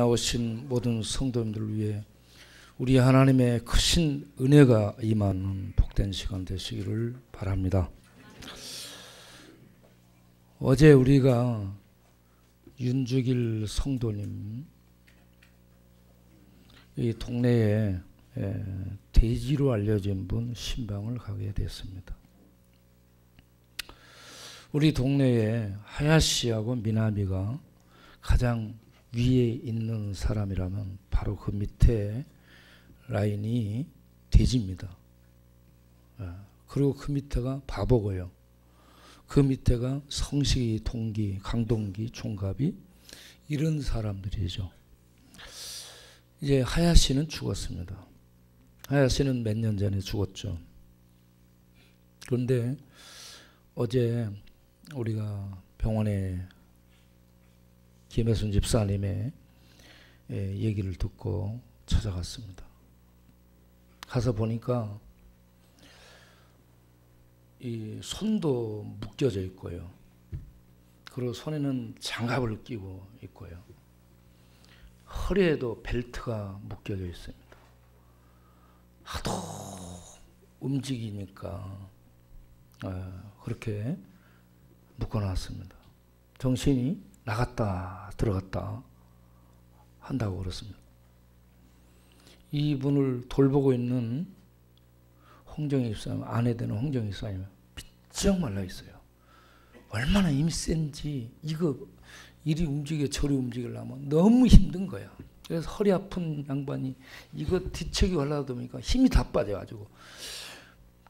나오신 모든 성도님들을 위해 우리 하나님의 크신 은혜가 임하는 복된 시간 되시기를 바랍니다. 어제 우리가 윤주길 성도님 이 동네에 돼지로 알려진 분 신방을 가게 됐습니다. 우리 동네에 하야시하고 미나미가 가장 위에 있는 사람이라면 바로 그 밑에 라인이 돼지입니다. 그리고 그 밑에가 바보고요. 그 밑에가 성식이, 동기, 강동기, 총갑이 이런 사람들이죠. 이제 하야시는 죽었습니다. 하야시는 몇 년 전에 죽었죠. 그런데 어제 우리가 병원에 김혜순 집사님의 얘기를 듣고 찾아갔습니다. 가서 보니까 이 손도 묶여져 있고요. 그리고 손에는 장갑을 끼고 있고요. 허리에도 벨트가 묶여져 있습니다. 하도 움직이니까 그렇게 묶어놨습니다. 정신이 나갔다 들어갔다 한다고 그렇습니다. 이분을 돌보고 있는 홍정희 집사님, 아내 되는 홍정희 집사님 비쩍 말라 있어요. 얼마나 힘이 센지 이거 이리 움직여 저리 움직이려면 너무 힘든 거야. 그래서 허리 아픈 양반이 이거 뒤척이 올라가다 보니까 힘이 다 빠져가지고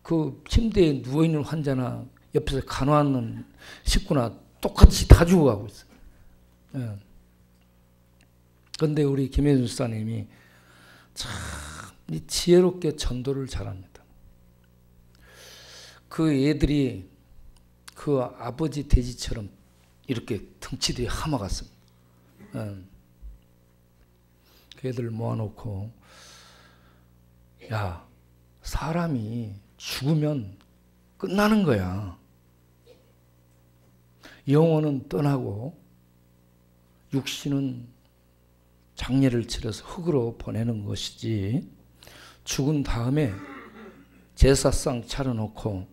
그 침대에 누워있는 환자나 옆에서 간호하는 식구나 똑같이 다 죽어가고 있어요. 그런데 우리 김혜준 집사님이 참 지혜롭게 전도를 잘합니다. 그 애들이 그 아버지 돼지처럼 이렇게 덩치들이 함아갔습니다. 그 애들 모아놓고 야, 사람이 죽으면 끝나는 거야. 영혼은 떠나고 육신은 장례를 치러서 흙으로 보내는 것이지 죽은 다음에 제사상 차려놓고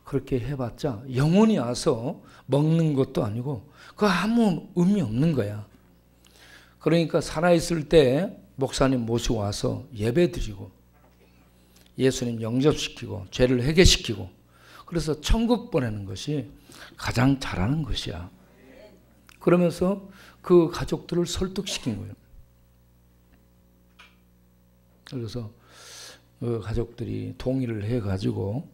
그렇게 해봤자 영혼이 와서 먹는 것도 아니고 그거 아무 의미 없는 거야. 그러니까 살아있을 때 목사님 모시고 와서 예배 드리고 예수님 영접시키고 죄를 회개시키고 그래서 천국 보내는 것이 가장 잘하는 것이야. 그러면서 그 가족들을 설득시킨 거예요. 그래서 그 가족들이 동의를 해가지고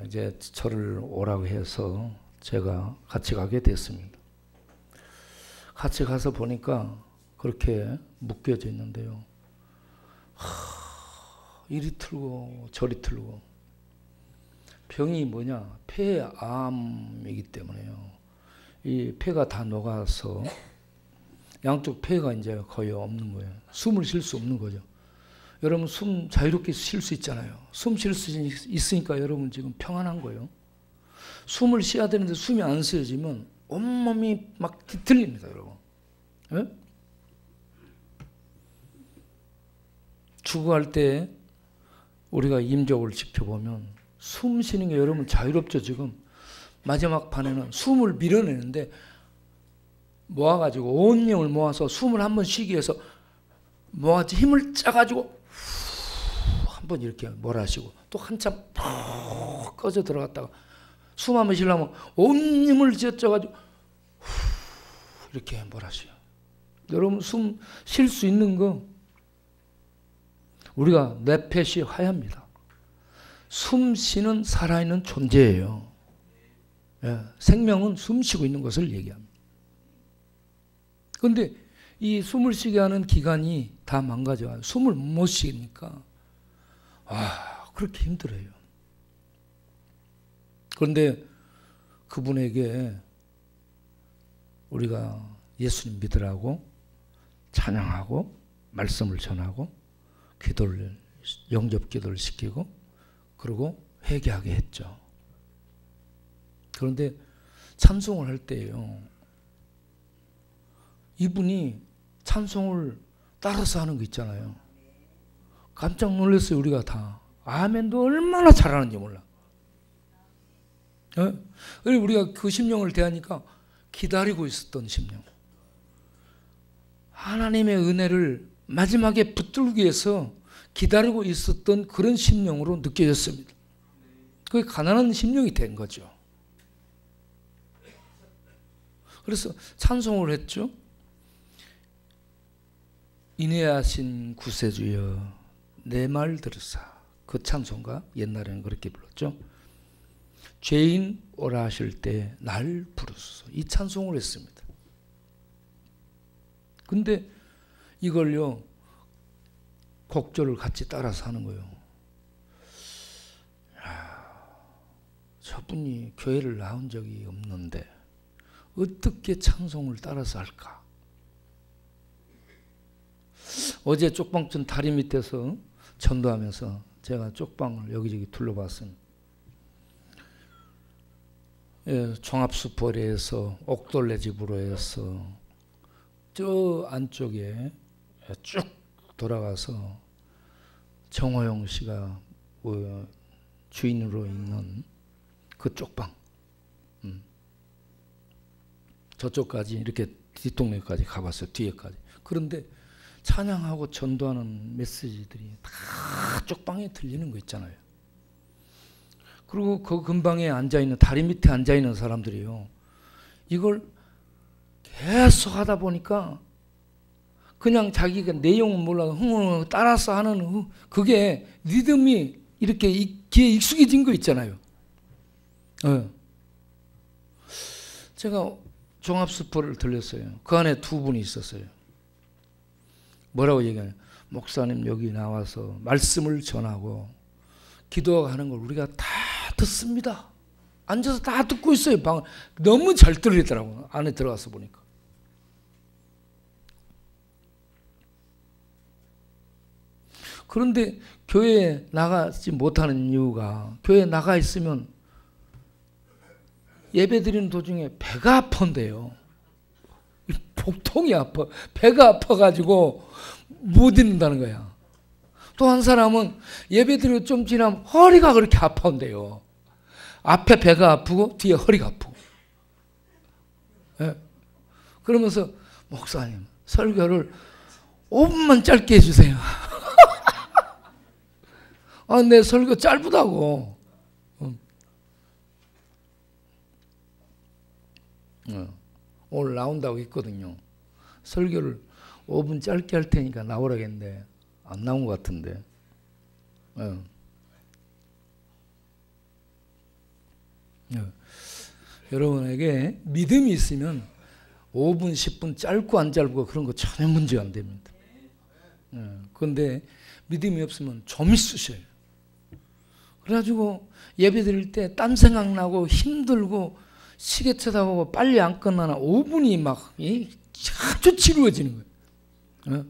이제 저를 오라고 해서 제가 같이 가게 됐습니다. 같이 가서 보니까 그렇게 묶여져 있는데요. 이리 틀고 저리 틀고 병이 뭐냐? 폐암이기 때문에요. 이 폐가 다 녹아서 양쪽 폐가 이제 거의 없는 거예요. 숨을 쉴 수 없는 거죠. 여러분 숨 자유롭게 쉴 수 있잖아요. 숨 쉴 수 있으니까 여러분 지금 평안한 거예요. 숨을 쉬어야 되는데 숨이 안 쉬어지면 온몸이 막 뒤틀립니다, 여러분. 예? 죽어갈 때 우리가 임종을 지켜보면 숨 쉬는 게 여러분 자유롭죠. 지금 마지막 판에는 숨을 밀어내는데 모아가지고 온 힘을 모아서 숨을 한번 쉬기 위해서 모아서 힘을 짜가지고 한번 이렇게 몰아쉬고 또 한참 푹 꺼져 들어갔다가 숨 한번 쉬려면 온 힘을 쥐어짜가지고 이렇게 몰아쉬어요. 여러분 숨 쉴 수 있는 거 우리가 뇌폐시 하야입니다. 숨 쉬는 살아있는 존재예요. 생명은 숨 쉬고 있는 것을 얘기합니다. 그런데 이 숨을 쉬게 하는 기관이 다 망가져요. 숨을 못 쉬니까 그렇게 힘들어요. 그런데 그분에게 우리가 예수님 믿으라고 찬양하고 말씀을 전하고 기도를 영접 기도를 시키고 그리고 회개하게 했죠. 그런데 찬송을 할 때요, 이분이 찬송을 따라서 하는 거 있잖아요. 깜짝 놀랐어요. 우리가 다. 아멘도 얼마나 잘하는지 몰라. 그리고 우리가 그 심령을 대하니까 기다리고 있었던 심령. 하나님의 은혜를 마지막에 붙들기 위해서 기다리고 있었던 그런 심령으로 느껴졌습니다. 그게 가난한 심령이 된 거죠. 그래서 찬송을 했죠. 인애하신 구세주여 내 말 들으사. 그 찬송가 옛날에는 그렇게 불렀죠. 죄인 오라 하실 때 날 부르소서. 이 찬송을 했습니다. 근데 이걸요 곡조를 같이 따라서 하는 거예요. 저분이 교회를 나온 적이 없는데 어떻게 찬송을 따라서 할까? 어제 쪽방촌 다리 밑에서 전도하면서 제가 쪽방을 여기저기 둘러봤습니다. 종합수포리에서 옥돌레 집으로 해서 저 안쪽에 쭉 돌아가서 정호영 씨가 주인으로 있는 그 쪽방, 저쪽까지 이렇게 뒷동네까지 가봤어요. 뒤에까지. 그런데 찬양하고 전도하는 메시지들이 다 쪽방에 들리는 거 있잖아요. 그리고 그 근방에 앉아있는, 다리 밑에 앉아있는 사람들이요, 이걸 계속 하다 보니까 그냥 자기가 내용은 몰라도 따라서 하는 그게 리듬이 이렇게 귀에 익숙해진 거 있잖아요. 제가 종합수포를 들렸어요. 그 안에 두 분이 있었어요. 뭐라고 얘기하냐. 목사님 여기 나와서 말씀을 전하고 기도하는 걸 우리가 다 듣습니다. 앉아서 다 듣고 있어요. 방 너무 잘 들리더라고요. 안에 들어가서 보니까. 그런데 교회에 나가지 못하는 이유가, 교회에 나가 있으면 예배 드리는 도중에 배가 아픈데요. 복통이 아파. 배가 아파가지고 못 있는다는 거야. 또 한 사람은 예배 드리고 좀 지나면 허리가 그렇게 아파온대요. 앞에 배가 아프고 뒤에 허리가 아프고. 예. 그러면서 목사님 설교를 5분만 짧게 해주세요. 아, 내 설교 짧다고. 오늘 나온다고 했거든요. 설교를 5분 짧게 할 테니까 나오라겠는데 안 나온 것 같은데. 여러분에게 믿음이 있으면 5분, 10분 짧고 안 짧고 그런 거 전혀 문제가 안 됩니다. 그런데 믿음이 없으면 좀 있으셔요. 그래가지고 예배 드릴 때 딴 생각나고 힘들고 시계 쳐다보고 빨리 안 끝나나 5분이 막 아주 지루해지는 거예요.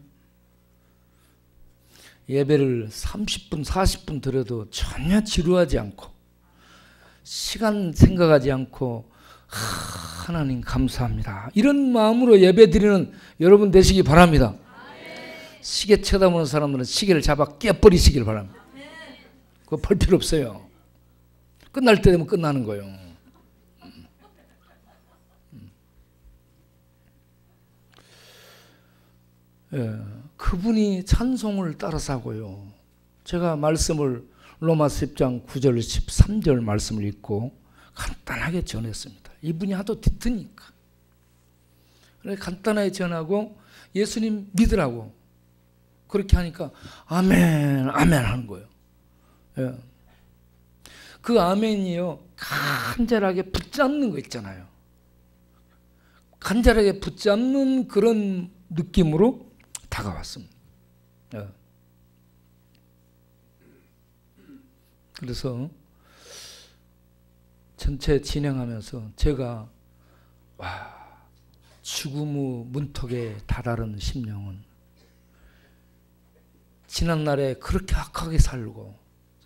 예배를 30분, 40분 드려도 전혀 지루하지 않고 시간 생각하지 않고 하나님 감사합니다. 이런 마음으로 예배 드리는 여러분 되시기 바랍니다. 시계 쳐다보는 사람들은 시계를 잡아 깨버리시길 바랍니다. 그거 볼 필요 없어요. 끝날 때 되면 끝나는 거예요. 그분이 찬송을 따라서 하고요. 제가 말씀을 로마서 10장 9절 13절 말씀을 읽고 간단하게 전했습니다. 이분이 하도 뒤트니까. 그래 간단하게 전하고 예수님 믿으라고 그렇게 하니까 아멘 아멘 하는 거예요. 그 아멘이요 간절하게 붙잡는 거 있잖아요. 간절하게 붙잡는 그런 느낌으로 다가왔습니다. 그래서 전체 진행하면서 제가 죽음의 문턱에 다다른 심령은 지난날에 그렇게 악하게 살고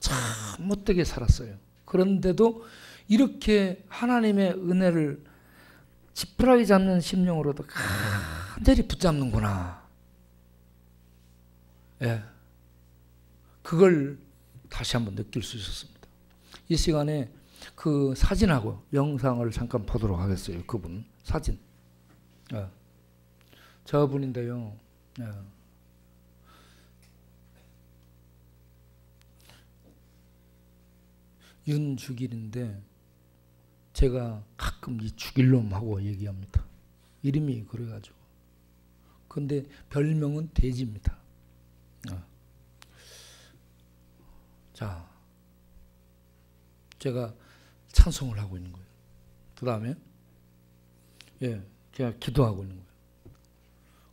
참 못되게 살았어요. 그런데도 이렇게 하나님의 은혜를 지푸라기 잡는 심령으로도 완전히 붙잡는구나. 예. 그걸 다시 한번 느낄 수 있었습니다. 이 시간에 그 사진하고 영상을 잠깐 보도록 하겠어요. 그분 사진. 예. 저분인데요. 예. 윤주길인데 제가 가끔 이 주길놈하고 얘기합니다. 이름이 그래가지고. 근데 별명은 돼지입니다. 자, 제가 찬송을 하고 있는 거예요. 그 다음에 예, 제가 기도하고 있는 거예요.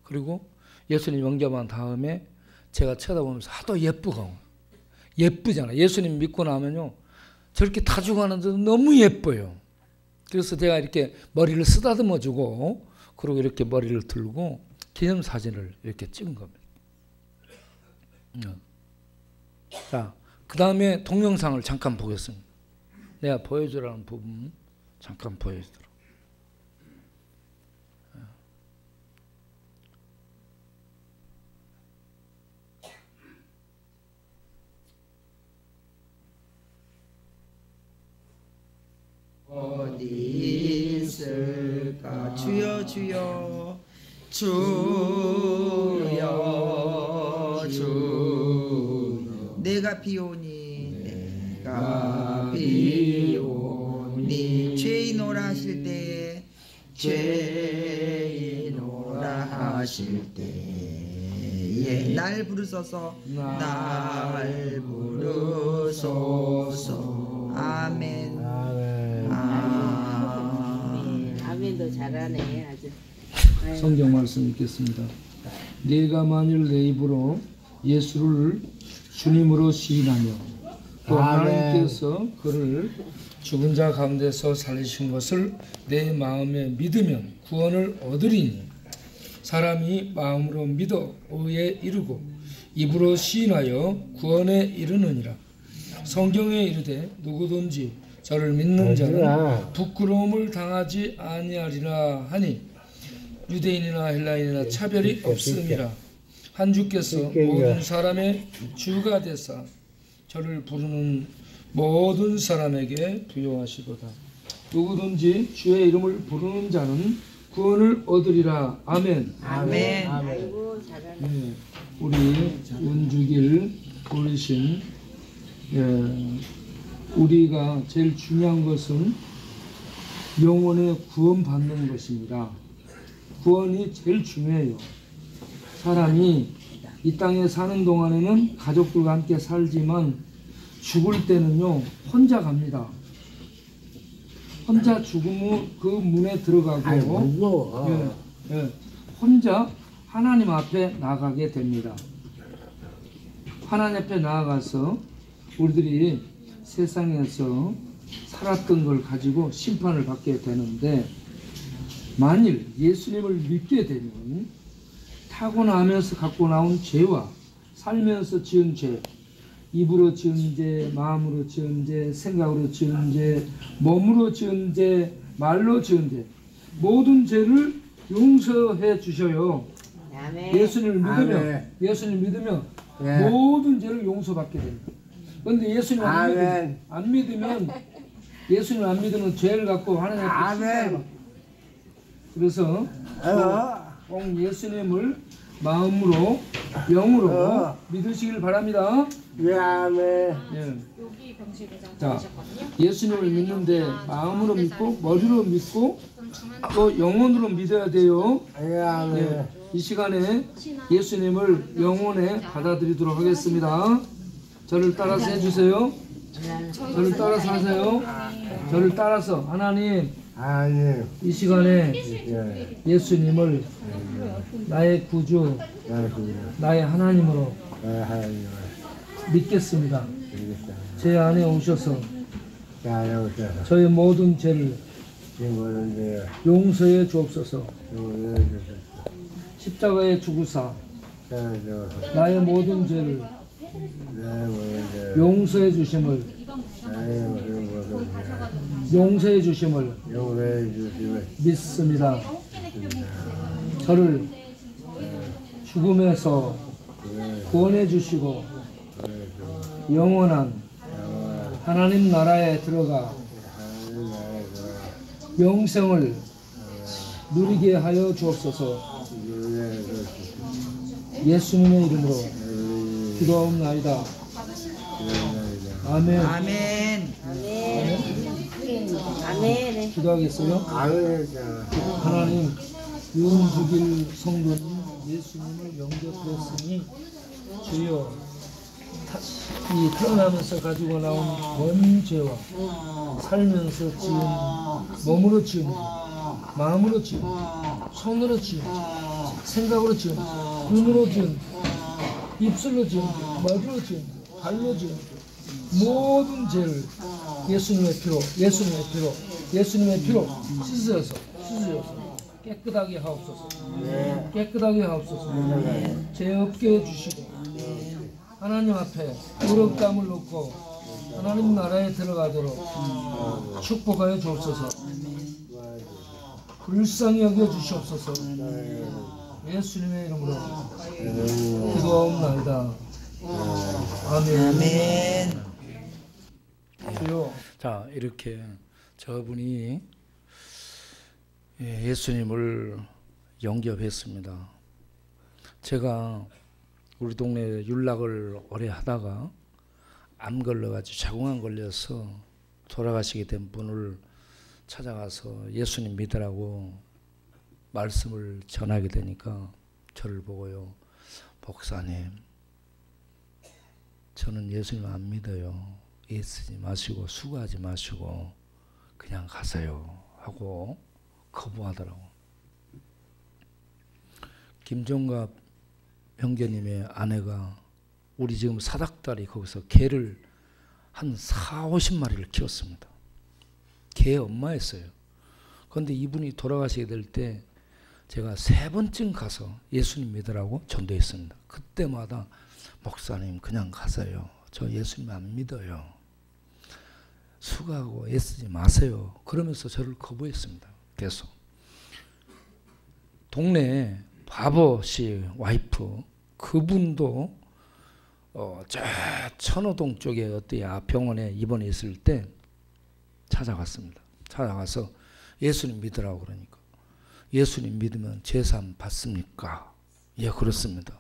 그리고 예수님 영접한 다음에 제가 쳐다보면서 하도 예쁘잖아. 예수님 믿고 나면요 저렇게 타죽하는데 너무 예뻐요. 그래서 제가 이렇게 머리를 쓰다듬어 주고 그리고 이렇게 머리를 들고 기념사진을 이렇게 찍은 겁니다. 자, 그 다음에 동영상을 잠깐 보겠습니다. 내가 보여주라는 부분 잠깐 보여주도록. 어디 있을까 주여 주여 주여 주여 내가 비오니 내가 비오니 죄인오라 하실 때에 죄인오라 하실 때에 날 부르소서 날 부르소서 아멘. 아멘도 잘하네 아주. 성경 말씀 읽겠습니다. 네가 만일 내 입으로 예수를 주님으로 시인하며 또 하나님께서 그를 죽은 자 가운데서 살리신 것을 내 마음에 믿으면 구원을 얻으리니 사람이 마음으로 믿어 의에 이르고 입으로 시인하여 구원에 이르느니라. 성경에 이르되 누구든지 저를 믿는 자는 부끄러움을 당하지 아니하리라 하니 유대인이나 헬라인이나 차별이 없음이라. 한 주께서 모든 사람의 주가 되사 저를 부르는 모든 사람에게 부여하시도다. 누구든지 주의 이름을 부르는 자는 구원을 얻으리라. 아멘. 아멘. 아이고 잘하네. 네, 우리 윤주길 어르신, 우리가 제일 중요한 것은 영혼의 구원받는 것입니다. 구원이 제일 중요해요. 사람이 이 땅에 사는 동안에는 가족들과 함께 살지만 죽을 때는요 혼자 갑니다. 혼자 죽으면 그 문에 들어가고 혼자 하나님 앞에 나가게 됩니다. 하나님 앞에 나아가서 우리들이 세상에서 살았던 걸 가지고 심판을 받게 되는데, 만일 예수님을 믿게 되면 타고나면서 갖고 나온 죄와 살면서 지은 죄, 입으로 지은 죄, 마음으로 지은 죄, 생각으로 지은 죄, 몸으로 지은 죄, 말로 지은 죄, 모든 죄를 용서해 주셔요. 아멘. 예수님을 믿으면, 예수님을 믿으면 모든 죄를 용서받게 됩니다. 그런데 예수님 안 믿으면 예수님 안 믿으면 죄를 갖고 하나님 앞에 심판을 받고. 그래서 꼭 예수님을 마음으로 영으로 믿으시길 바랍니다. 예. 자, 예수님을 믿는데 마음으로 믿고 머리로 믿고 또 영혼으로 믿어야 돼요. 예. 이 시간에 예수님을 영혼에 받아들이도록 하겠습니다. 저를 따라서 해주세요. 저를 따라서 하세요. 저를 따라서 하나님, 이 시간에 예수님을 나의 구주, 나의 하나님으로 믿겠습니다. 제 안에 오셔서 저의 모든 죄를 용서해 주옵소서. 십자가에 죽으사 나의 모든 죄를 용서해 주심을 믿습니다. 저를 죽음에서 구원해 주시고 영원한 하나님 나라에 들어가 영생을 누리게 하여 주옵소서. 예수님의 이름으로 기도하옵나이다. 아멘. 아멘. 아멘. 기도하겠어요? 하나님, 윤주길 성도님 예수님을 영접했으니 주여, 이 태어나면서 가지고 나온 원 죄와 살면서 지은 몸으로 지은 죄, 마음으로 지은 죄, 손으로 지은 죄, 생각으로 지은 죄, 눈으로 지은 죄, 입술로 지은 죄, 머리로 지은 죄, 발로 지은 죄, 모든 죄를 예수님의 피로 씻으셔서 깨끗하게 하옵소서. 깨끗하게 하옵소서. 죄 없게 해주시고 하나님 앞에 의롭다함을 놓고 하나님 나라에 들어가도록 축복하여 주옵소서. 불쌍히 여겨 주시옵소서. 예수님의 이름으로 기도하옵나이다. 아멘. 주여. 자, 이렇게 저분이 예수님을 영접했습니다. 제가 우리 동네 율락을 오래 하다가 암 걸려가지고 자궁암 걸려서 돌아가시게 된 분을 찾아가서 예수님 믿으라고 말씀을 전하게 되니까 저를 보고요, 목사님, 저는 예수님 안 믿어요. 애쓰지 마시고 수고하지 마시고 그냥 가세요 하고 거부하더라고. 김종갑 형제님의 아내가 우리 지금 사닥다리 거기서 개를 한 40-50마리를 키웠습니다. 개 엄마였어요. 그런데 이분이 돌아가시게 될 때 제가 3번쯤 가서 예수님 믿으라고 전도했습니다. 그때마다 목사님 그냥 가세요. 저 예수님 안 믿어요. 수고하고 애쓰지 마세요. 그러면서 저를 거부했습니다. 계속. 동네에 바버씨 와이프, 그분도 저 천호동 쪽에 어떤 병원에 입원해 있을 때 찾아갔습니다. 찾아가서 예수님 믿으라고 그러니까, 예수님 믿으면 제사함 받습니까? 예, 그렇습니다.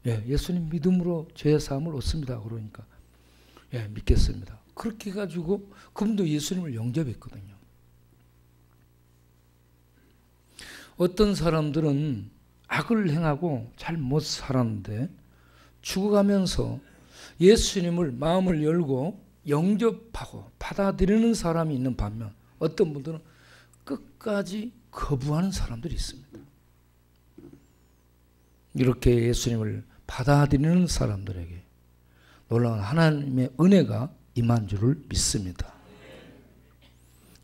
예, 예수님 믿음으로 제사함을 얻습니다. 그러니까 예, 믿겠습니다. 그렇게 해가지고 그분도 예수님을 영접했거든요. 어떤 사람들은 악을 행하고 잘 못 살았는데 죽어가면서 예수님을 마음을 열고 영접하고 받아들이는 사람이 있는 반면 어떤 분들은 끝까지 거부하는 사람들이 있습니다. 이렇게 예수님을 받아들이는 사람들에게 놀라운 하나님의 은혜가 임한 줄을 믿습니다.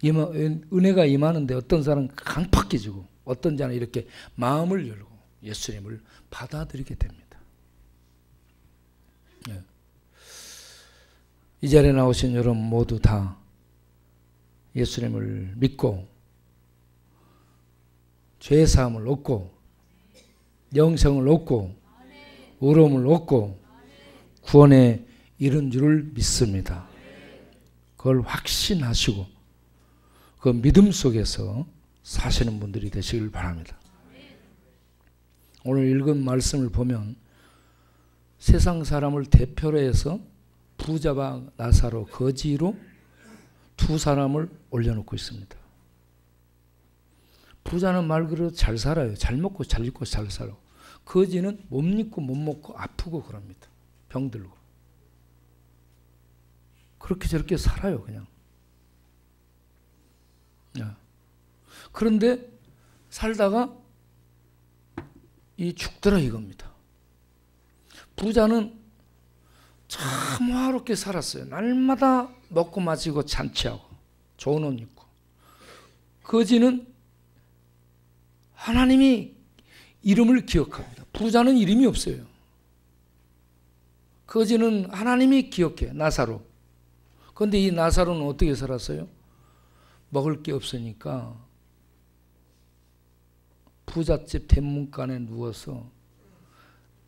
은혜가 임하는데 어떤 사람은 강팍해지고 어떤 자는 이렇게 마음을 열고 예수님을 받아들이게 됩니다. 예. 이 자리에 나오신 여러분 모두 다 예수님을 믿고 죄사함을 얻고 영생을 얻고 의로움을 얻고 구원에 이른 줄을 믿습니다. 그걸 확신하시고 그 믿음 속에서 사시는 분들이 되시길 바랍니다. 오늘 읽은 말씀을 보면 세상 사람을 대표로 해서 부자와 나사로, 거지로 두 사람을 올려놓고 있습니다. 부자는 말 그대로 잘 살아요. 잘 먹고 잘 입고 잘 살아. 거지는 못 입고 못 먹고 아프고 그럽니다. 병들고. 그렇게 저렇게 살아요, 그냥. 그런데 살다가 이 죽더라 이겁니다. 부자는 참 화롭게 살았어요. 날마다 먹고 마시고 잔치하고 좋은 옷 입고. 거지는 하나님이 이름을 기억합니다. 부자는 이름이 없어요. 거지는 하나님이 기억해. 나사로. 그런데 이 나사로는 어떻게 살았어요? 먹을 게 없으니까 부잣집 대문간에 누워서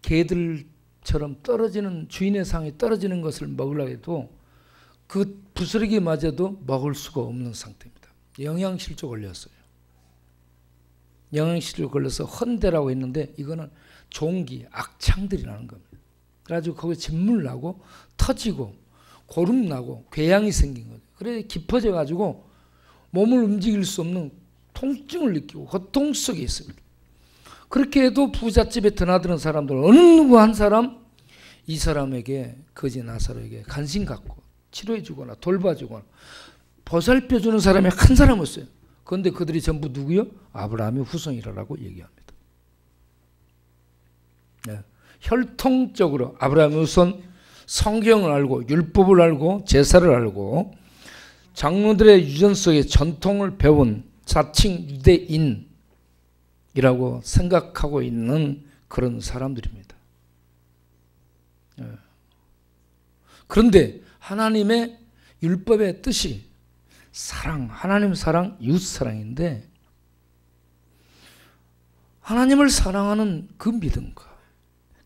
개들처럼 떨어지는 주인의 상이 떨어지는 것을 먹으려고 해도 그 부스러기마저도 먹을 수가 없는 상태입니다. 영양실조 걸렸어요. 영양실조 걸려서 헌대라고 했는데 이거는 종기, 악창들이 나는 겁니다. 그래가지고 거기에 진물 나고 터지고 고름 나고 궤양이 생긴 거죠. 그래 깊어져 가지고 몸을 움직일 수 없는 통증을 느끼고 고통 속에 있습니다. 그렇게 해도 부잣집에 드나드는 사람들 어느 누구 한 사람 이 사람에게 거지 나사로에게 관심 갖고 치료해 주거나 돌봐주거나 보살펴주는 사람이 한 사람 없어요. 그런데 그들이 전부 누구요? 아브라함의 후손이라고 얘기합니다. 네. 혈통적으로 아브라함의 후손, 성경을 알고 율법을 알고 제사를 알고 장로들의 유전 속에 전통을 배운 자칭 유대인이라고 생각하고 있는 그런 사람들입니다. 그런데 하나님의 율법의 뜻이 사랑, 하나님 사랑, 이웃 사랑인데 하나님을 사랑하는 그 믿음과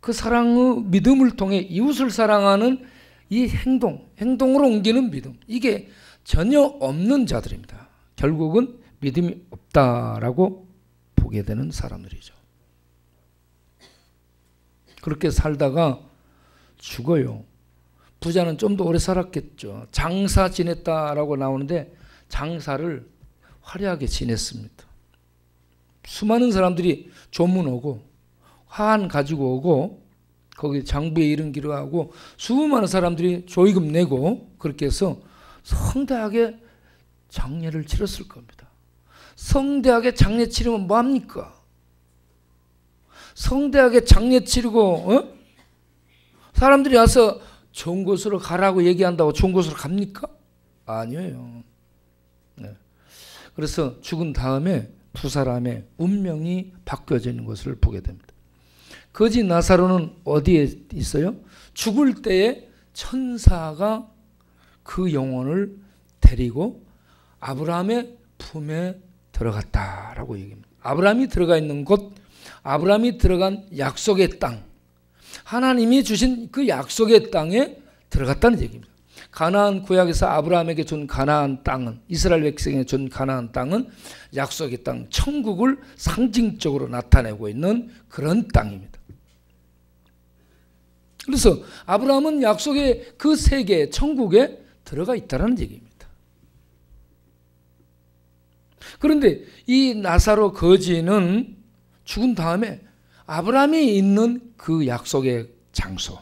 그 사랑의 믿음을 통해 이웃을 사랑하는 이 행동으로 옮기는 믿음, 이게 전혀 없는 자들입니다. 결국은 믿음이 없다라고 보게 되는 사람들이죠. 그렇게 살다가 죽어요. 부자는 좀 더 오래 살았겠죠. 장사 지냈다라고 나오는데 장사를 화려하게 지냈습니다. 수많은 사람들이 조문 오고 화환 가지고 오고 거기 장부에 이름기로 하고 수많은 사람들이 조의금 내고 그렇게 해서 성대하게 장례를 치렀을 겁니다. 성대하게 장례 치르면 뭐합니까? 성대하게 장례 치르고 사람들이 와서 좋은 곳으로 가라고 얘기한다고 좋은 곳으로 갑니까? 아니에요. 네. 그래서 죽은 다음에 두 사람의 운명이 바뀌어져 있는 것을 보게 됩니다. 거지 나사로는 어디에 있어요? 죽을 때에 천사가 그 영혼을 데리고 아브라함의 품에 들어갔다라고 얘기합니다. 아브라함이 들어가 있는 곳, 아브라함이 들어간 약속의 땅, 하나님이 주신 그 약속의 땅에 들어갔다는 얘기입니다. 가나안 구약에서 아브라함에게 준 가나안 땅은, 이스라엘 백성에게 준 가나안 땅은 약속의 땅, 천국을 상징적으로 나타내고 있는 그런 땅입니다. 그래서 아브라함은 약속의 그 세계, 천국에 들어가 있다는 얘기입니다. 그런데 이 나사로 거지는 죽은 다음에 아브라함이 있는 그 약속의 장소,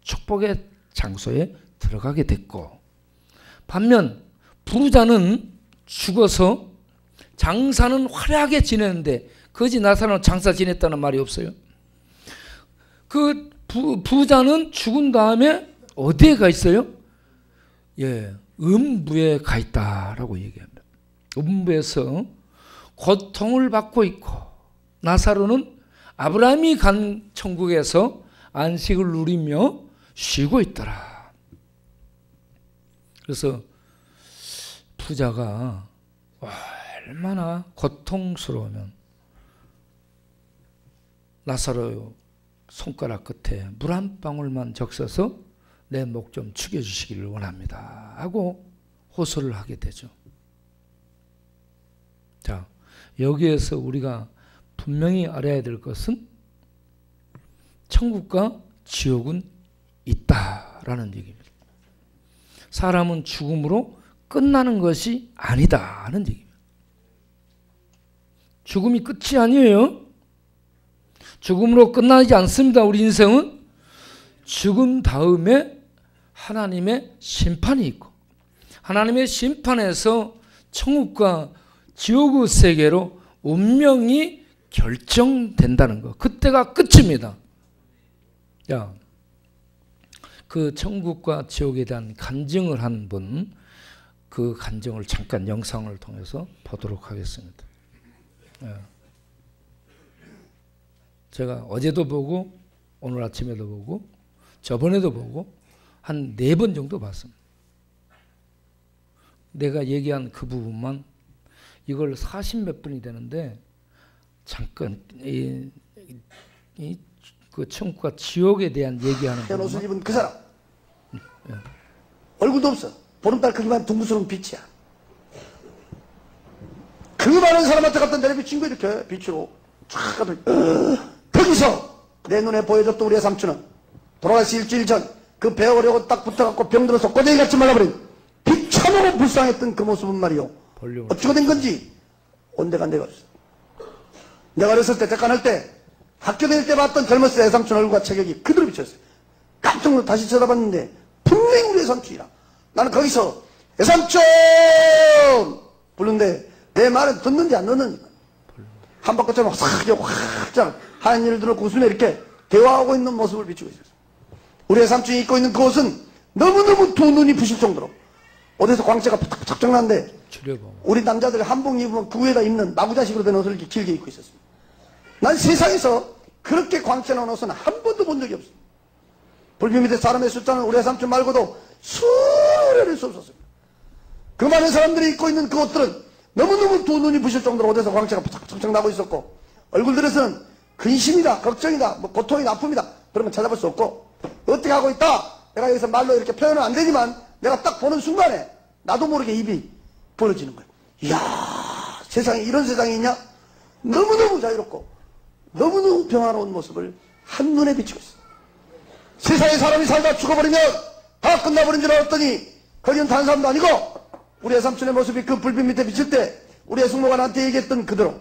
축복의 장소에 들어가게 됐고, 반면 부자는 죽어서 장사는 화려하게 지내는데 거지 나사로는 장사 지냈다는 말이 없어요. 그 부자는 죽은 다음에 어디에 가 있어요? 예, 음부에 가 있다라고 얘기합니다. 음부에서 고통을 받고 있고, 나사로는 아브라함이 간 천국에서 안식을 누리며 쉬고 있더라. 그래서 부자가 얼마나 고통스러우면 나사로 손가락 끝에 물 한 방울만 적셔서 내 목 좀 축여주시기를 원합니다 하고 호소를 하게 되죠. 자, 여기에서 우리가 분명히 알아야 될 것은 천국과 지옥은 있다라는 얘기입니다. 사람은 죽음으로 끝나는 것이 아니다는 얘기입니다. 죽음이 끝이 아니에요. 죽음으로 끝나지 않습니다. 우리 인생은 죽은 다음에 하나님의 심판이 있고, 하나님의 심판에서 천국과 지옥의 세계로 운명이 결정된다는 거. 그때가 끝입니다. 야, 그 천국과 지옥에 대한 간증을 한 분, 그 간증을 잠깐 영상을 통해서 보도록 하겠습니다. 제가 어제도 보고 오늘 아침에도 보고 저번에도 보고 한 4번 정도 봤습니다. 내가 얘기한 그 부분만 이걸 40몇 분이 되는데 잠깐 그 천국과 지옥에 대한 얘기하는 하얀 옷을 거구만. 입은 그 사람. 얼굴도 없어. 보름달 크기만 둥그스러운 빛이야. 그 많은 사람한테 갖다 내려비친 거 이렇게 빛으로 쫙 가도 거기서 내 눈에 보여줬던 우리의 삼촌은 돌아가시 일주일 전 그 배우려고 딱 붙어갖고 병들어서 꼬쟁이같이 말라버린 비참하고 불쌍했던 그 모습은 말이요. 어찌가 된 건지 온데간데가 없어. 내가 어렸을 때 잠깐 때 학교 다닐 때 봤던 젊었을 때 애삼촌 얼굴과 체격이 그대로 비쳤어요. 깜짝 놀라 다시 쳐다봤는데 분명히 우리 애삼촌이라. 나는 거기서 애삼촌 부르는데 내 말은 듣는지 안 듣는지 한바퀴처럼 확 하얀 일을 들어 웃으며 이렇게 대화하고 있는 모습을 비추고 있었어요. 우리 애삼촌이 입고 있는 그 옷은 너무너무 두 눈이 부실 정도로 어디서 광채가 탁탁 나는데 우리 남자들 한복 입으면 그 위에다 입는 마구자식으로 된 옷을 이렇게 길게 입고 있었습니다. 난 세상에서 그렇게 광채 나는 옷은 한 번도 본 적이 없습니다. 불빛 밑에 사람의 숫자는 우리 애삼촌 말고도 수련할 수 없었습니다. 그 많은 사람들이 입고 있는 그 옷들은 너무너무 두 눈이 부실 정도로 어디서 광채가 팍팍 나고 있었고 얼굴들에서는 근심이다, 걱정이다, 뭐 고통이다, 아픔이다 그런 건 찾아볼 수 없고 어떻게 하고 있다? 내가 여기서 말로 이렇게 표현은 안 되지만 내가 딱 보는 순간에 나도 모르게 입이 벌어지는 거예요. 이야, 세상에 이런 세상이 있냐? 너무너무 자유롭고 너무너무 평화로운 모습을 한눈에 비추고 있어요. 세상에 사람이 살다 죽어버리면 다 끝나버린 줄 알았더니 거기는 다른 사람도 아니고 우리 애삼촌의 모습이 그 불빛 밑에 비칠 때 우리 애숙모가 나한테 얘기했던 그대로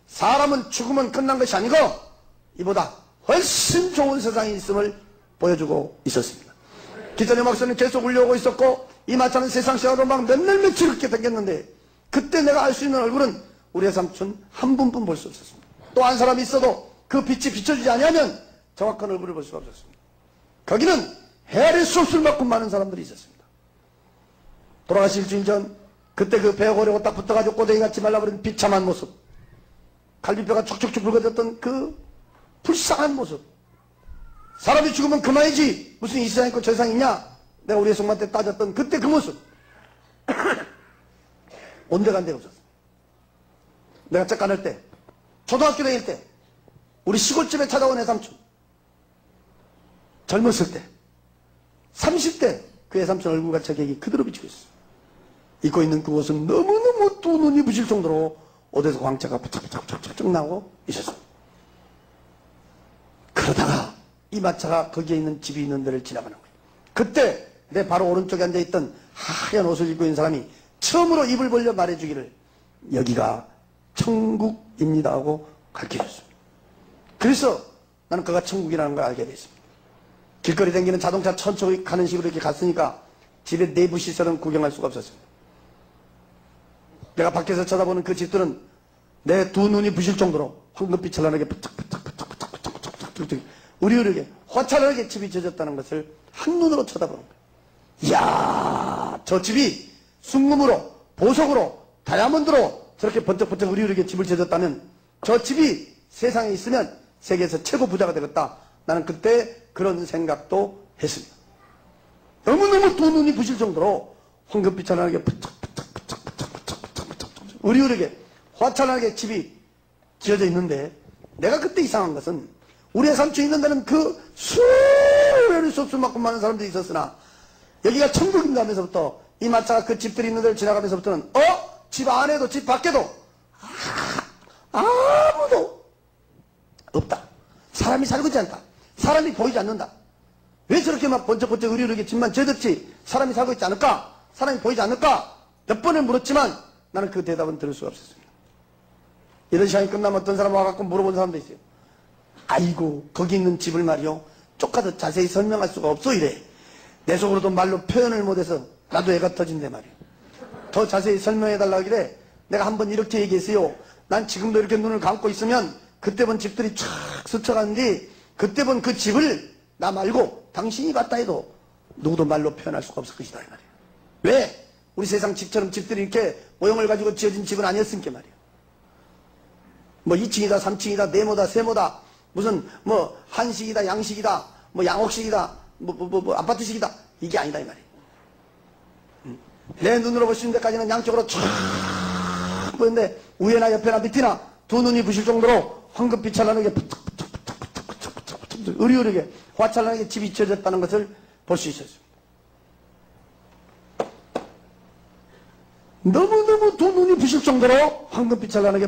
사람은 죽으면 끝난 것이 아니고 이보다 훨씬 좋은 세상이 있음을 보여주고 있었습니다. 기존의 목소리는 계속 울려오고 있었고 이 마차는 세상 시간으로 막 몇날 며칠 그렇게 당겼는데 그때 내가 알 수 있는 얼굴은 우리 애삼촌 한 분뿐 볼 수 없었습니다. 또 한 사람이 있어도 그 빛이 비춰주지 아니하면 정확한 얼굴을 볼 수가 없었습니다. 거기는 헤아릴 수 없을 만큼 많은 사람들이 있었습니다. 돌아가실 주인 전 그때 그 배가 고려고 딱 붙어가지고 꼬쟁이같이 말라버린 비참한 모습, 갈비뼈가 촉촉촉 붉어졌던 그 불쌍한 모습, 사람이 죽으면 그만이지 무슨 이 세상 있고 저 세상 있냐 내가 우리 애숙모한테 따졌던 그때 그 모습 온데간데가 없었어. 내가 짝간할 때 초등학교 다닐 때 우리 시골집에 찾아온 애삼촌 젊었을 때 30대 그 애삼촌 얼굴과 체격이 그대로 비치고 있어. 입고 있는 그 옷은 너무너무 두 눈이 부실 정도로 어디서 광채가 쫙쫙쫙쫙 나고 있었어. 그러다가 이 마차가 거기에 있는 집이 있는 데를 지나가는 거예요. 그때 내 바로 오른쪽에 앉아있던 하얀 옷을 입고 있는 사람이 처음으로 입을 벌려 말해주기를 여기가 천국입니다 하고 가르쳐줬습니다. 그래서 나는 그가 천국이라는 걸 알게 됐습니다. 길거리 다니는 자동차 천천히 가는 식으로 이렇게 갔으니까 집의 내부 시설은 구경할 수가 없었습니다. 내가 밖에서 쳐다보는 그 집들은 내 두 눈이 부실 정도로 황금빛 찬란하게 우리우리게 화창하게 집이 젖었다는 것을 한눈으로 쳐다보는 거예요. 이야, 저 집이 순금으로 보석으로 다이아몬드로 저렇게 번쩍번쩍 우리우리게 집을 젖었다면 저 집이 세상에 있으면 세계에서 최고 부자가 되겠다. 나는 그때 그런 생각도 했습니다. 너무너무 두 눈이 부실 정도로 황금빛 찬란하게 우리우리게 화창하게 집이 지어져 있는데 내가 그때 이상한 것은 우리 애삼촌이 있는 데는 그 수련할 수 없을 만큼 많은 사람들이 있었으나 여기가 천국인가 하면서부터 이 마차가 그 집들이 있는 데를 지나가면서부터는 집 안에도 집 밖에도 아무도 없다. 사람이 살고 있지 않다. 사람이 보이지 않는다. 왜 저렇게 막 번쩍번쩍 의리의리하게 집만 젖었지 사람이 살고 있지 않을까? 사람이 보이지 않을까? 몇 번을 물었지만 나는 그 대답은 들을 수가 없었습니다. 이런 시간이 끝나면 어떤 사람 와갖고 물어본 사람도 있어요. 아이고 거기 있는 집을 말이요 쪼까도 자세히 설명할 수가 없어 이래. 내 속으로도 말로 표현을 못해서 나도 애가 터진대 말이에요. 더 자세히 설명해달라고 그래. 내가 한번 이렇게 얘기했어요. 난 지금도 이렇게 눈을 감고 있으면 그때 본 집들이 쫙 스쳐가는데 그때 본 그 집을 나 말고 당신이 봤다 해도 누구도 말로 표현할 수가 없을 것이다 이 말이에요. 왜? 우리 세상 집처럼 집들이 이렇게 모형을 가지고 지어진 집은 아니었으니까 말이에요. 뭐 2층이다 3층이다 네모다 세모다 무슨 뭐 한식이다 양식이다 뭐 양옥식이다 뭐 아파트식이다 이게 아니다 이 말이에요. 내 눈으로 볼 수 있는 데까지는 양쪽으로 쫙 보이는데 위에나 옆에나 밑이나 두 눈이 부실 정도로 황금빛 찬란하게 의리의리하게 화찬란하게 집이 지어졌다는 것을 볼 수 있었습니다. 너무너무 두 눈이 부실 정도로 황금빛 찬란하게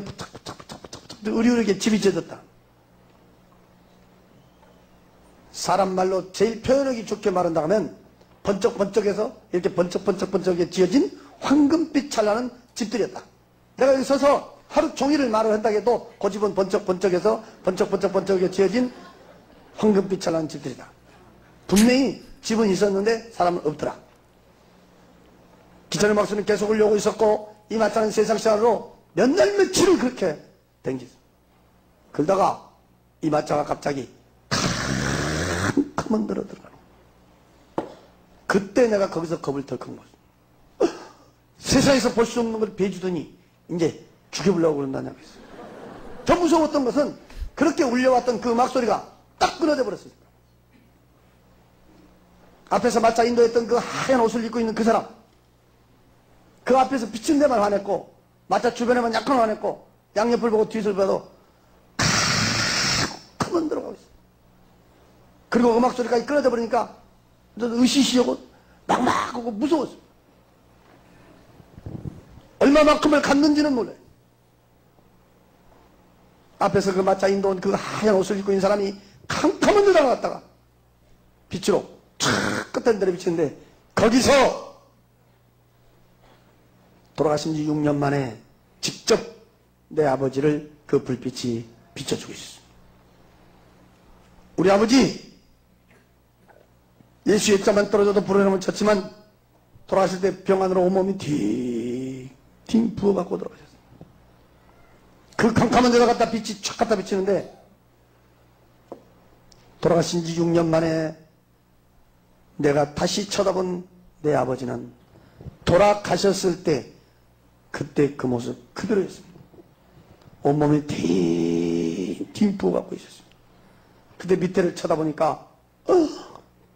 의리의리하게 집이 지어졌다. 사람 말로 제일 표현하기 좋게 말한다 하면 번쩍번쩍해서 이렇게 번쩍번쩍번쩍하게 지어진 황금빛 찬란한 집들이었다. 내가 여기 서서 하루 종일을 말을 한다 해도 그 집은 번쩍번쩍해서 번쩍번쩍번쩍하게 지어진 황금빛 찬란한 집들이다. 분명히 집은 있었는데 사람은 없더라. 기천의 막수는 계속 울려오고 있었고 이 마땅한 세상 생활로 몇 날 며칠을 그렇게 댕겼어. 그러다가 이 마차가 갑자기 캄캄한 데로 들어가는 거야. 그때 내가 거기서 겁을 덜컥 먹었어. 세상에서 볼 수 없는 걸 베주더니 이제 죽여보려고 그런다냐고 했어. 더 무서웠던 것은 그렇게 울려왔던 그 음악 소리가 딱 끊어져 버렸어요. 앞에서 마차 인도했던 그 하얀 옷을 입고 있는 그 사람, 그 앞에서 비친 데만 화냈고 마차 주변에만 약간 화냈고 양옆을 보고 뒤를 봐도 캄캄한 들어가고 있어. 그리고 음악 소리까지 끊어져 버리니까 으시시하고 막막하고 무서웠어. 얼마만큼을 갔는지는 몰라요. 앞에서 그 마차 인도온 그 하얀 옷을 입고 있는 사람이 캄캄한 데 나갔다가 빛으로 촥 끝에 내려 비치는데 거기서 돌아가신 지 6년 만에 직접 내 아버지를 그 불빛이 비춰주고 있었습니다. 우리 아버지 예수의 자만 떨어져도 불어나면 쳤지만 돌아가실 때 병안으로 온몸이 딩 부어갖고 돌아가셨어요. 그 캄캄한 데다 갖다 빛이 촥 갖다 비치는데 돌아가신 지 6년 만에 내가 다시 쳐다본 내 아버지는 돌아가셨을 때 그때 그 모습 그대로였습니다. 온몸이 딩 부어갖고 있었습니다. 그때 밑에를 쳐다보니까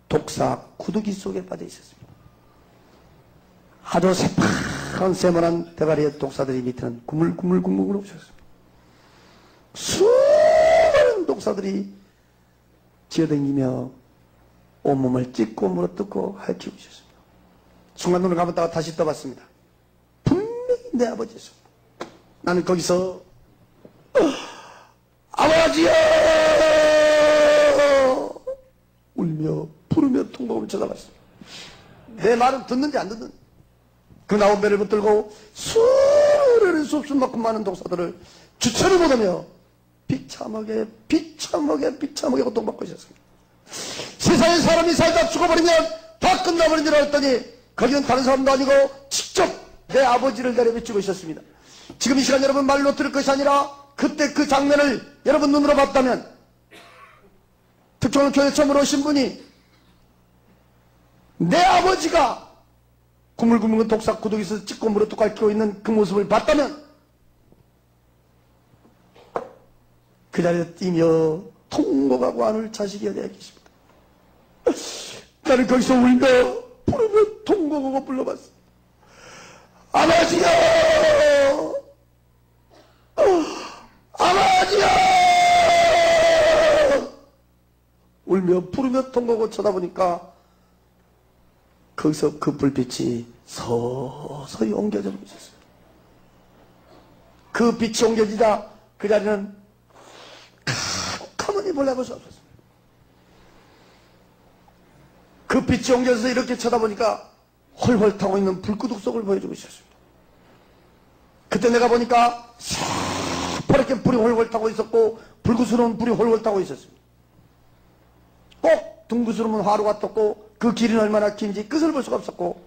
독사 구두기 속에 빠져 있었습니다. 아주 새파란 세모난 대가리의 독사들이 밑에는 구물구물구물 오셨습니다. 수많은 독사들이 기어다니며 온몸을 찢고 물어뜯고 핥히고 있었습니다. 순간 눈을 감았다가 다시 떠봤습니다. 분명히 내 아버지였습니다. 나는 거기서 아버지여 울며 부르며 통곡을 쳐다봤습니다. 내 말은 듣는지 안 듣는지. 그 나온 배를 붙들고 수많은 수없만큼 많은 독사들을 주체를 못하며 비참하게 고통받고 있었습니다. 세상에 사람이 살다 죽어버리면 다 끝나버린 줄 알았더니 거기는 다른 사람도 아니고 직접 내 아버지를 내려비추고 있었습니다. 지금 이 시간 여러분 말로 들을 것이 아니라 그때 그 장면을 여러분 눈으로 봤다면 특종을 교회 처음으로 오신 분이 내 아버지가 구물구물 독사 구독에서 찍고 물어 뚝 앓고 있는 그 모습을 봤다면 그 자리에 뛰며 통곡하고 안을 자식이 어디에 계십니까? 나는 거기서 울며 부르며 통곡하고 불러봤어. 아버지요! 아버지요! 울며 부르며 통곡하고 쳐다보니까 거기서 그 불빛이 서서히 옮겨져 버리고 있었어요. 그 빛이 옮겨지자 그 자리는 가만히 몰라볼 수 없었어요. 그 빛이 옮겨져서 이렇게 쳐다보니까 헐헐 타고 있는 불구둑 속을 보여주고 있었습니다. 그때 내가 보니까 새파랗게 불이 헐헐 타고 있었고 불구스러운 불이 헐헐 타고 있었습니다. 꼭 둥그스러운 화로가 떴고 그 길이는 얼마나 긴지 끝을 볼 수가 없었고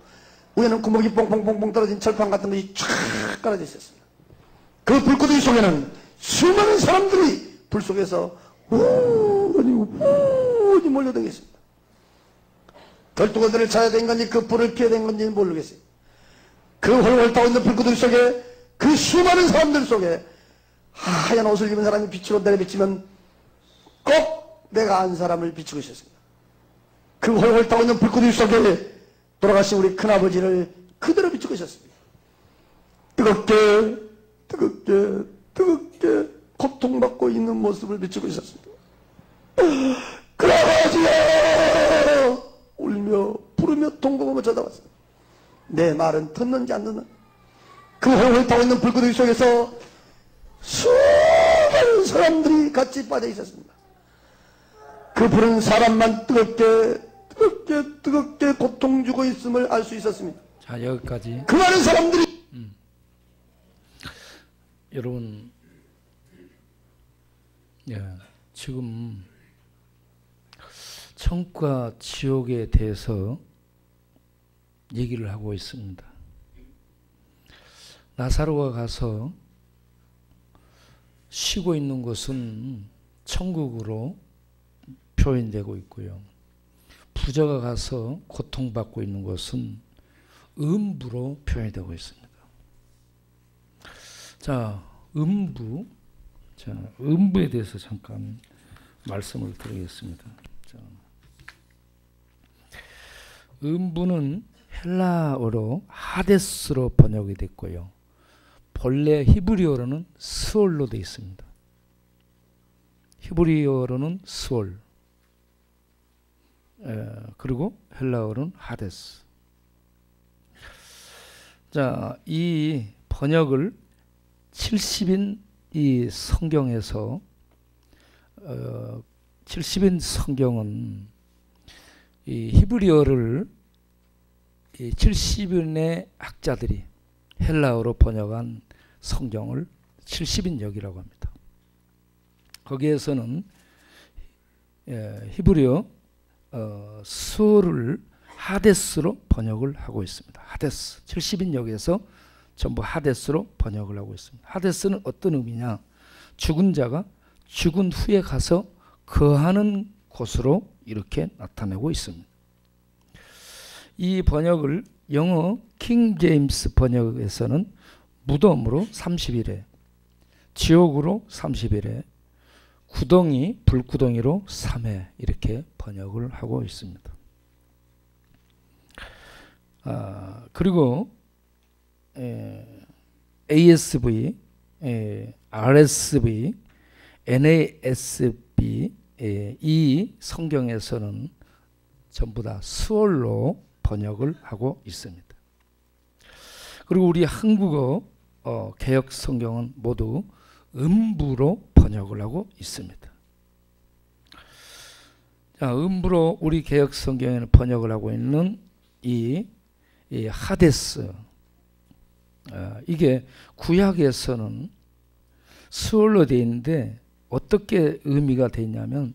위에는 구멍이 뽕뽕뽕뽕 떨어진 철판 같은 것이 쫙 깔아져 있었습니다. 그 불구덩이 속에는 수많은 사람들이 불 속에서 우니 몰려들겠습니다. 결투건들을 찾아야 된 건지 그 불을 피해야 된 건지 모르겠어요. 그 헐헐 타고 있는 불구덩이 속에 그 수많은 사람들 속에 하얀 옷을 입은 사람이 빛으로 내려비치면 꼭 내가 안 사람을 비추고 있었습니다. 그 헐헐 타고 있는 불구덩이 속에 돌아가신 우리 큰아버지를 그대로 비추고 있었습니다. 뜨겁게 뜨겁게 고통받고 있는 모습을 비추고 있었습니다. 그라가지야 울며 부르며 통곡하며 쳐다봤어요. 내 말은 듣는지 안 듣는, 그 호흡을 타고 있는 불구덩이 속에서 수많은 사람들이 같이 빠져 있었습니다. 그 불은 사람만 뜨겁게 고통 주고 있음을 알 수 있었습니다. 자, 여기까지. 그 많은 사람들이 여러분, 예, 지금 천국과 지옥에 대해서 얘기를 하고 있습니다. 나사로가 가서 쉬고 있는 곳은 천국으로 표현되고 있고요. 부자가 가서 고통받고 있는 곳은 음부로 표현되고 있습니다. 자, 음부에 대해서 잠깐 말씀을 드리겠습니다. 자, 음부는 헬라어로 하데스로 번역이 됐고요. 본래 히브리어로는 스올로 되어 있습니다. 히브리어로는 스올, 그리고 헬라어로는 하데스. 자, 이 번역을 70인 이 성경에서 70인 성경은 이 히브리어를 70인의 학자들이 헬라어로 번역한 성경을 70인역이라고 합니다. 거기에서는 히브리어 스올을 하데스로 번역을 하고 있습니다. 하데스 70인역에서 전부 하데스로 번역을 하고 있습니다. 하데스는 어떤 의미냐? 죽은 자가 죽은 후에 가서 거하는 곳으로 이렇게 나타내고 있습니다. 이 번역을 영어 킹 제임스 번역에서는 무덤으로 30일에, 지옥으로 30일에, 구덩이, 불구덩이로 3회 이렇게 번역을 하고 있습니다. 그리고 ASV, RSV, NASB 이 성경에서는 전부 다 스월로 번역을 하고 있습니다. 그리고 우리 한국어 개역 성경은 모두 음부로 번역을 하고 있습니다. 자, 음부로 우리 개역 성경에는 번역을 하고 있는 이 하데스, 이게 구약에서는 스월로 되어 있는데 어떻게 의미가 되냐면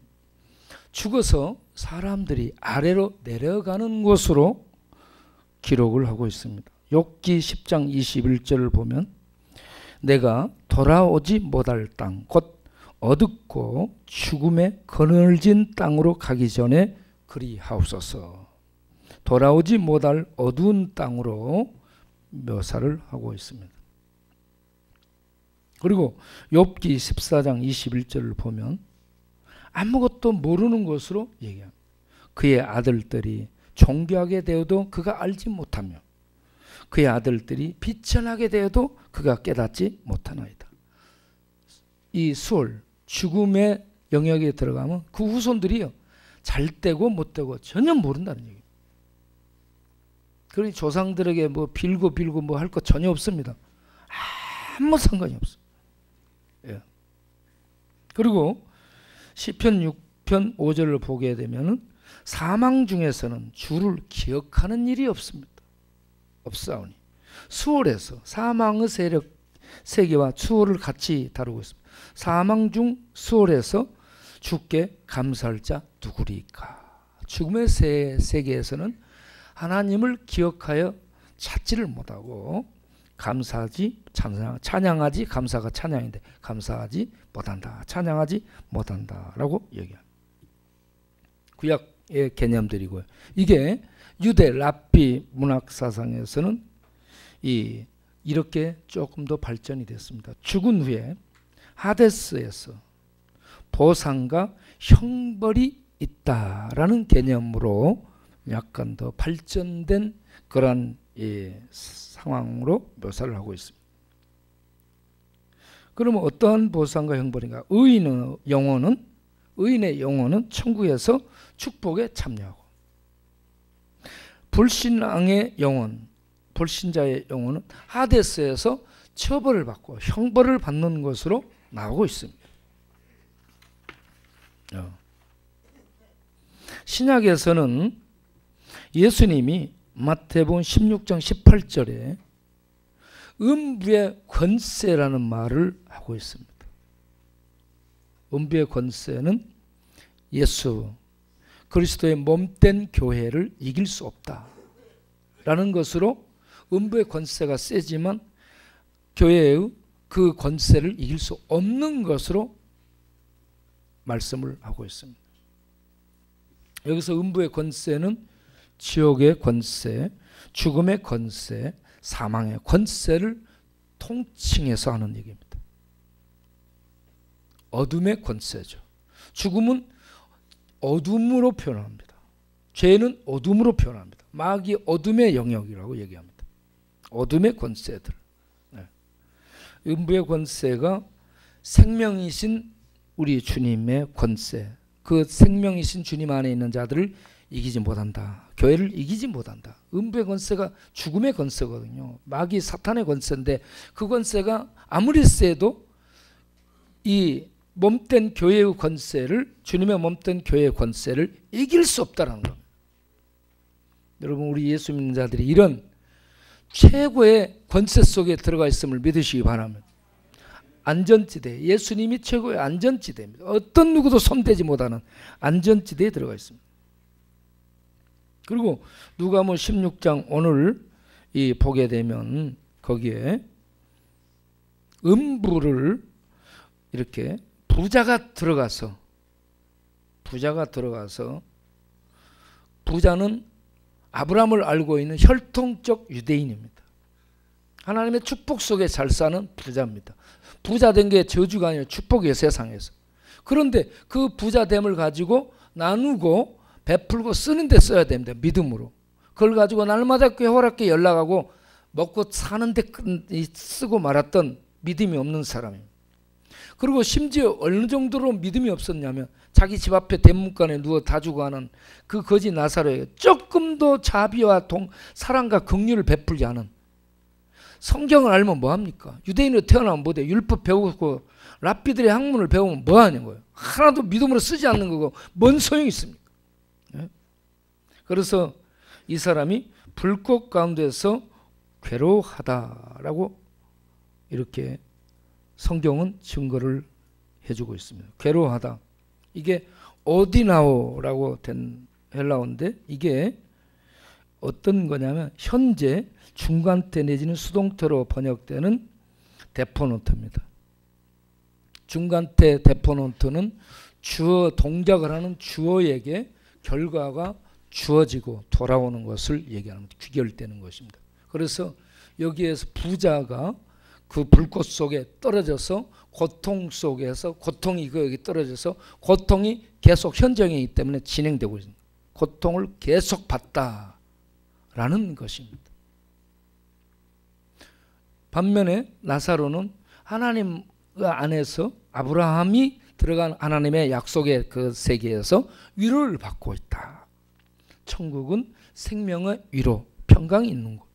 죽어서 사람들이 아래로 내려가는 곳으로 기록을 하고 있습니다. 욥기 10장 21절을 보면 내가 돌아오지 못할 땅 곧 어둡고 죽음에 거늘진 땅으로 가기 전에 그리하옵소서. 돌아오지 못할 어두운 땅으로 묘사를 하고 있습니다. 그리고 욥기 14장 21절을 보면 아무것도 모르는 것으로 얘기합니다. 그의 아들들이 존귀하게 되어도 그가 알지 못하며 그의 아들들이 비천하게 되어도 그가 깨닫지 못하나이다. 이 수월, 죽음의 영역에 들어가면 그 후손들이요, 잘 되고 못 되고 전혀 모른다는 얘기예요. 그러니 조상들에게 뭐 빌고 뭐 할 것 전혀 없습니다. 아무 상관이 없어요. 예. 그리고 시편 6편 5절을 보게 되면은 사망 중에서는 주를 기억하는 일이 없습니다. 없사오니 수월에서 사망의 세계와 수월을 같이 다루고 있습니다. 사망 중 수월에서 주께 감사할 자 누구리까? 죽음의 세계에서는 하나님을 기억하여 찾지를 못하고 감사하지 찬양하지, 감사가 찬양인데 감사하지 못한다, 찬양하지 못한다라고 얘기합니다. 구약의 개념들이고요. 이게 유대 랍비 문학 사상에서는 이렇게 조금 더 발전이 됐습니다. 죽은 후에 하데스에서 보상과 형벌이 있다라는 개념으로 약간 더 발전된 그런 상황으로 묘사를 하고 있습니다. 그러면 어떠한 보상과 형벌인가? 의인의 영혼은 천국에서 축복에 참여하고, 불신앙의 영혼, 불신자의 영혼은 하데스에서 처벌을 받고 형벌을 받는 것으로 나오고 있습니다. 신약에서는 예수님이 마태복음 16장 18절에 음부의 권세라는 말을 하고 있습니다. 음부의 권세는 예수 그리스도의 몸된 교회를 이길 수 없다라는 것으로, 음부의 권세가 세지만 교회의 그 권세를 이길 수 없는 것으로 말씀을 하고 있습니다. 여기서 음부의 권세는 지옥의 권세, 죽음의 권세, 사망의 권세를 통칭해서 하는 얘기입니다. 어둠의 권세죠. 죽음은 어둠으로 표현합니다. 죄는 어둠으로 표현합니다. 마귀 어둠의 영역이라고 얘기합니다. 어둠의 권세들. 음부의 권세가 생명이신 우리 주님의 권세, 그 생명이신 주님 안에 있는 자들을 이기지 못한다. 교회를 이기지 못한다. 음부의 권세가 죽음의 권세거든요. 마귀 사탄의 권세인데 그 권세가 아무리 세도 이 몸된 교회의 권세를, 주님의 몸된 교회의 권세를 이길 수 없다는 겁니다. 여러분, 우리 예수 믿는 자들이 이런 최고의 권세 속에 들어가 있음을 믿으시기 바랍니다. 안전지대, 예수님이 최고의 안전지대입니다. 어떤 누구도 손대지 못하는 안전지대에 들어가 있습니다. 그리고 누가복음 16장 오늘 보게 되면 거기에 음부를 이렇게 부자가 들어가서, 부자는 아브라함을 알고 있는 혈통적 유대인입니다. 하나님의 축복 속에 잘 사는 부자입니다. 부자 된 게 저주가 아니라 축복이에요, 세상에서. 그런데 그 부자됨을 가지고 나누고 베풀고 쓰는 데 써야 됩니다. 믿음으로. 그걸 가지고 날마다 호락게 연락하고 먹고 사는 데 쓰고 말았던 믿음이 없는 사람입니다. 그리고 심지어 어느 정도로 믿음이 없었냐면 자기 집 앞에 대문간에 누워 다 죽어가는 그 거지 나사로에게 조금도 자비와 사랑과 긍휼을 베풀지 않은, 성경을 알면 뭐합니까? 유대인으로 태어나면 뭐돼? 율법 배우고 랍비들의 학문을 배우면 뭐하는 거예요? 하나도 믿음으로 쓰지 않는 거고 뭔 소용이 있습니까? 그래서 이 사람이 불꽃 가운데서 괴로워하다라고 이렇게 성경은 증거를 해주고 있습니다. 괴로워하다. 이게 오디나오라고 된 헬라어인데 이게 어떤 거냐면 현재 중간태 내지는 수동태로 번역되는 데포넌트입니다. 중간태 데포넌트는 주어, 동작을 하는 주어에게 결과가 주어지고 돌아오는 것을 얘기하는, 귀결되는 것입니다. 그래서 여기에서 부자가 그 불꽃 속에 떨어져서 고통 속에서, 고통이 여기 떨어져서 고통이 계속 현장이기 때문에 진행되고 있습니다. 고통을 계속 받다라는 것입니다. 반면에 나사로는 하나님 안에서 아브라함이 들어간 하나님의 약속의 그 세계에서 위로를 받고 있다. 천국은 생명의 위로, 평강이 있는 곳.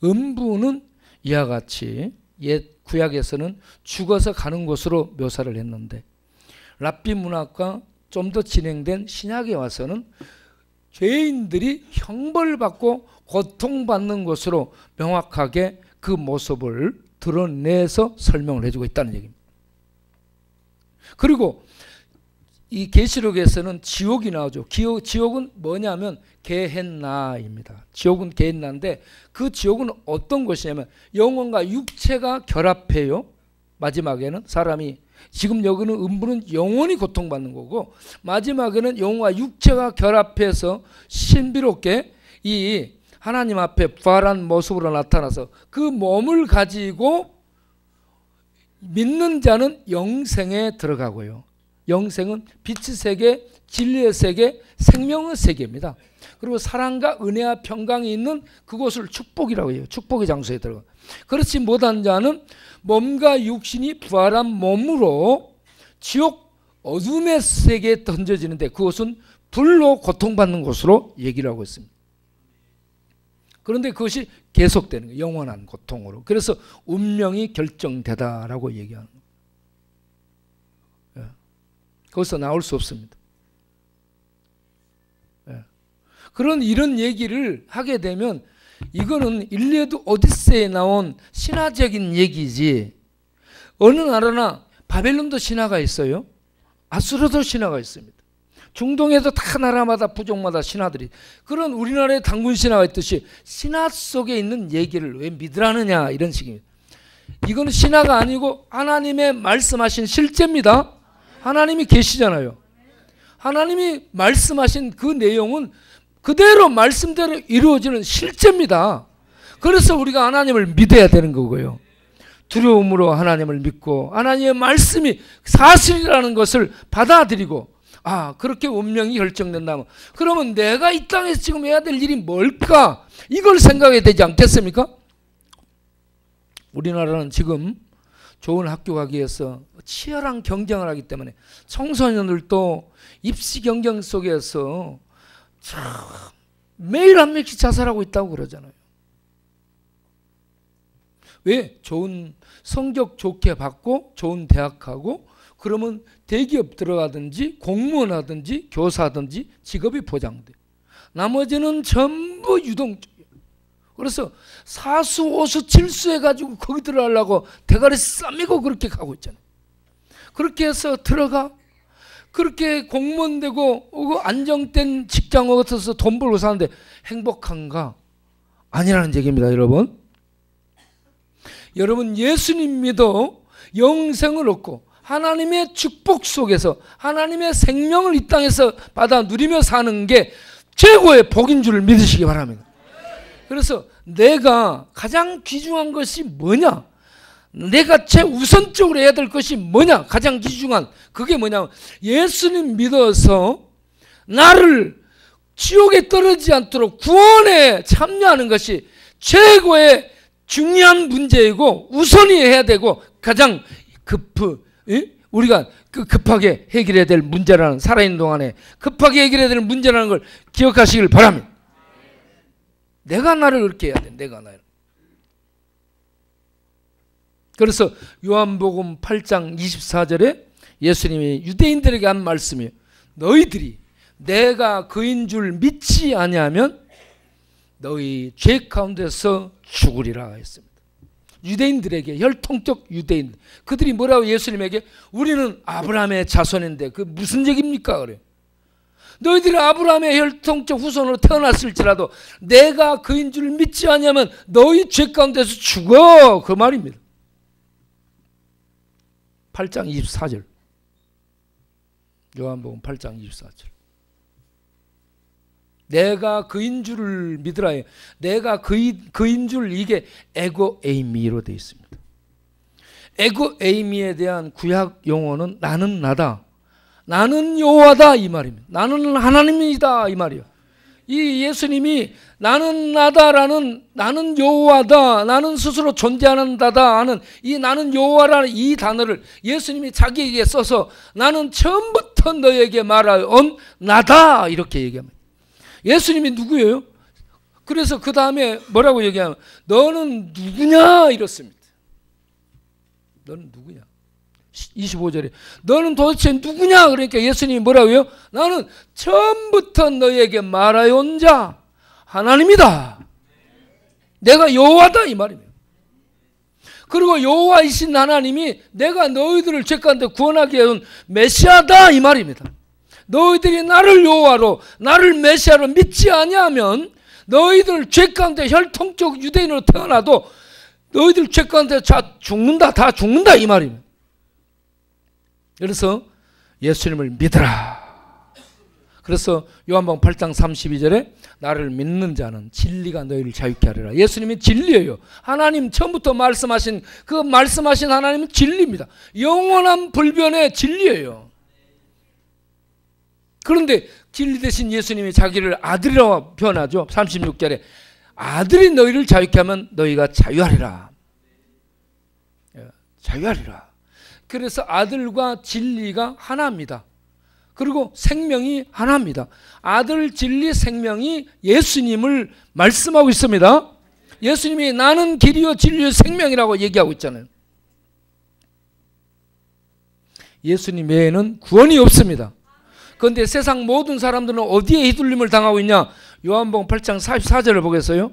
음부는 이와 같이 옛 구약에서는 죽어서 가는 곳으로 묘사를 했는데 랍비 문학과 좀 더 진행된 신약에 와서는 죄인들이 형벌받고 고통받는 것으로 명확하게 그 모습을 드러내서 설명을 해주고 있다는 얘기입니다. 그리고 이 계시록에서는 지옥이 나오죠. 지옥은 뭐냐면 게헨나입니다. 지옥은 게헨나인데 그 지옥은 어떤 것이냐면 영혼과 육체가 결합해요. 마지막에는 사람이, 지금 여기는 음부는 영혼이 고통받는 거고 마지막에는 영혼과 육체가 결합해서 신비롭게 이 하나님 앞에 부활한 모습으로 나타나서 그 몸을 가지고 믿는 자는 영생에 들어가고요. 영생은 빛의 세계, 진리의 세계, 생명의 세계입니다. 그리고 사랑과 은혜와 평강이 있는 그곳을 축복이라고 해요. 축복의 장소에 들어가. 그렇지 못한 자는 몸과 육신이 부활한 몸으로 지옥 어둠의 세계에 던져지는데 그것은 불로 고통받는 곳으로 얘기를 하고 있습니다. 그런데 그것이 계속되는 거예요. 영원한 고통으로. 그래서 운명이 결정되다라고 얘기하는 거예요. 거기서 나올 수 없습니다. 이런 얘기를 하게 되면 이거는 일리어드 오디세이에 나온 신화적인 얘기지, 어느 나라나 바벨론도 신화가 있어요. 아수르도 신화가 있습니다. 중동에도 다 나라마다 부족마다 신화들이, 그런 우리나라에 단군 신화가 있듯이 신화 속에 있는 얘기를 왜 믿으라느냐 이런 식입니다. 이거는 신화가 아니고 하나님의 말씀하신 실제입니다. 하나님이 계시잖아요. 하나님이 말씀하신 그 내용은 그대로 말씀대로 이루어지는 실제입니다. 그래서 우리가 하나님을 믿어야 되는 거고요. 두려움으로 하나님을 믿고 하나님의 말씀이 사실이라는 것을 받아들이고, 그렇게 운명이 결정된다면 그러면 내가 이 땅에서 지금 해야 될 일이 뭘까? 이걸 생각해야 되지 않겠습니까? 우리나라는 지금 좋은 학교 가기 위해서 치열한 경쟁을 하기 때문에 청소년들도 입시 경쟁 속에서 참 매일 한 명씩 자살하고 있다고 그러잖아요. 왜? 좋은 성적 좋게 받고 좋은 대학 가고 그러면 대기업 들어가든지 공무원 하든지 교사든지 직업이 보장돼. 나머지는 전부 유동적이에요. 그래서 사수, 오수, 칠수 해가지고 거기 들어가려고 대가리 싸매고 그렇게 가고 있잖아요. 그렇게 해서 들어가, 그렇게 공무원 되고 안정된 직장 얻어서 돈 벌고 사는데 행복한가? 아니라는 얘기입니다, 여러분. 여러분, 예수님 믿어 영생을 얻고 하나님의 축복 속에서 하나님의 생명을 이 땅에서 받아 누리며 사는 게 최고의 복인 줄 믿으시기 바랍니다. 그래서 내가 가장 귀중한 것이 뭐냐? 내가 최우선적으로 해야 될 것이 뭐냐? 가장 귀중한 그게 뭐냐면 예수님 믿어서 나를 지옥에 떨어지지 않도록 구원에 참여하는 것이 최고의 중요한 문제이고 우선이 해야 되고 가장 우리가 급하게 해결해야 될 문제라는, 살아있는 동안에 급하게 해결해야 될 문제라는 걸 기억하시길 바랍니다. 내가 나를 그렇게 해야 돼. 내가 나를. 그래서 요한복음 8장 24절에 예수님이 유대인들에게 한 말씀이에요. 너희들이 내가 그인 줄 믿지 아니하면 너희 죄 가운데서 죽으리라 했습니다. 유대인들에게, 혈통적 유대인, 그들이 뭐라고 예수님에게, 우리는 아브라함의 자손인데 그 무슨 얘기입니까? 그래요. 너희들이 아브라함의 혈통적 후손으로 태어났을지라도 내가 그인 줄 믿지 않으면 너희 죄 가운데서 죽어, 그 말입니다. 8장 24절, 요한복음 8장 24절. 내가 그인 줄을 믿으라 해요. 내가 그인 줄, 이게 에고 에이미로 되어 있습니다. 에고 에이미에 대한 구약 용어는 나는 나다, 나는 여호와다 이 말입니다. 나는 하나님이다 이 말이에요. 이 예수님이 나는 나다라는, 나는 여호와다, 나는 스스로 존재한다다 하는 이 나는 여호와라는 이 단어를 예수님이 자기에게 써서 나는 처음부터 너에게 말하온 나다 이렇게 얘기합니다. 예수님이 누구예요? 그래서 그 다음에 뭐라고 얘기하면 너는 누구냐 이렇습니다. 너는 누구냐? 25절에 너는 도대체 누구냐? 그러니까 예수님이 뭐라고요? 나는 처음부터 너에게 말하여온 자 하나님이다. 내가 여호와다 이 말입니다. 그리고 여호와이신 하나님이 내가 너희들을 죄 가운데 구원하게 해온 메시아다 이 말입니다. 너희들이 나를 여호와로, 나를 메시아로 믿지 아니하면 너희들 죄 가운데 혈통적 유대인으로 태어나도 너희들 죄 가운데 다 죽는다 이 말입니다. 그래서 예수님을 믿으라. 그래서 요한복음 8장 32절에 나를 믿는 자는 진리가 너희를 자유케 하리라. 예수님이 진리예요. 하나님 처음부터 말씀하신 그 말씀하신 하나님은 진리입니다. 영원한 불변의 진리예요. 그런데 진리 대신 예수님이 자기를 아들이라고 표현하죠. 36절에 아들이 너희를 자유케 하면 너희가 자유하리라. 자유하리라. 그래서 아들과 진리가 하나입니다. 그리고 생명이 하나입니다. 아들, 진리, 생명이 예수님을 말씀하고 있습니다. 예수님이 나는 길이요 진리요 생명이라고 얘기하고 있잖아요. 예수님 외에는 구원이 없습니다. 그런데 세상 모든 사람들은 어디에 휘둘림을 당하고 있냐? 요한복음 8장 44절을 보겠어요?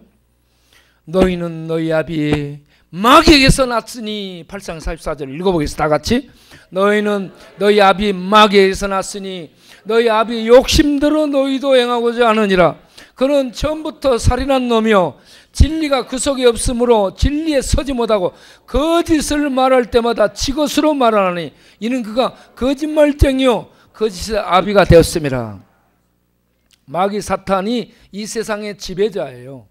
너희는 너희 아비 마귀에게서 났으니, 8장 44절을 읽어보겠습니다. 다 같이. 너희는 너희 아비 마귀에게서 났으니 너희 아비 욕심대로 너희도 행하고자 하느니라. 그는 처음부터 살인한 놈이요 진리가 그 속에 없으므로 진리에 서지 못하고 거짓을 말할 때마다 지것으로 말하나니 이는 그가 거짓말쟁이요 거짓의 아비가 되었음이라. 마귀 사탄이 이 세상의 지배자예요.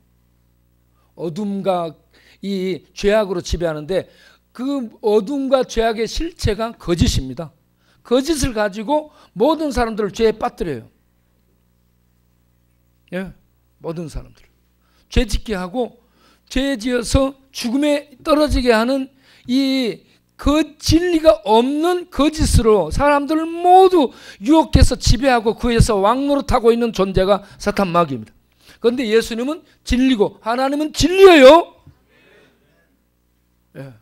어둠과 이 죄악으로 지배하는데 그 어둠과 죄악의 실체가 거짓입니다. 거짓을 가지고 모든 사람들을 죄에 빠뜨려요. 예, 모든 사람들 죄 짓게 하고 죄 지어서 죽음에 떨어지게 하는 이 진리가 없는 거짓으로 사람들을 모두 유혹해서 지배하고 그에서 왕노릇하고 있는 존재가 사탄 마귀입니다. 그런데 예수님은 진리고 하나님은 진리예요. 예,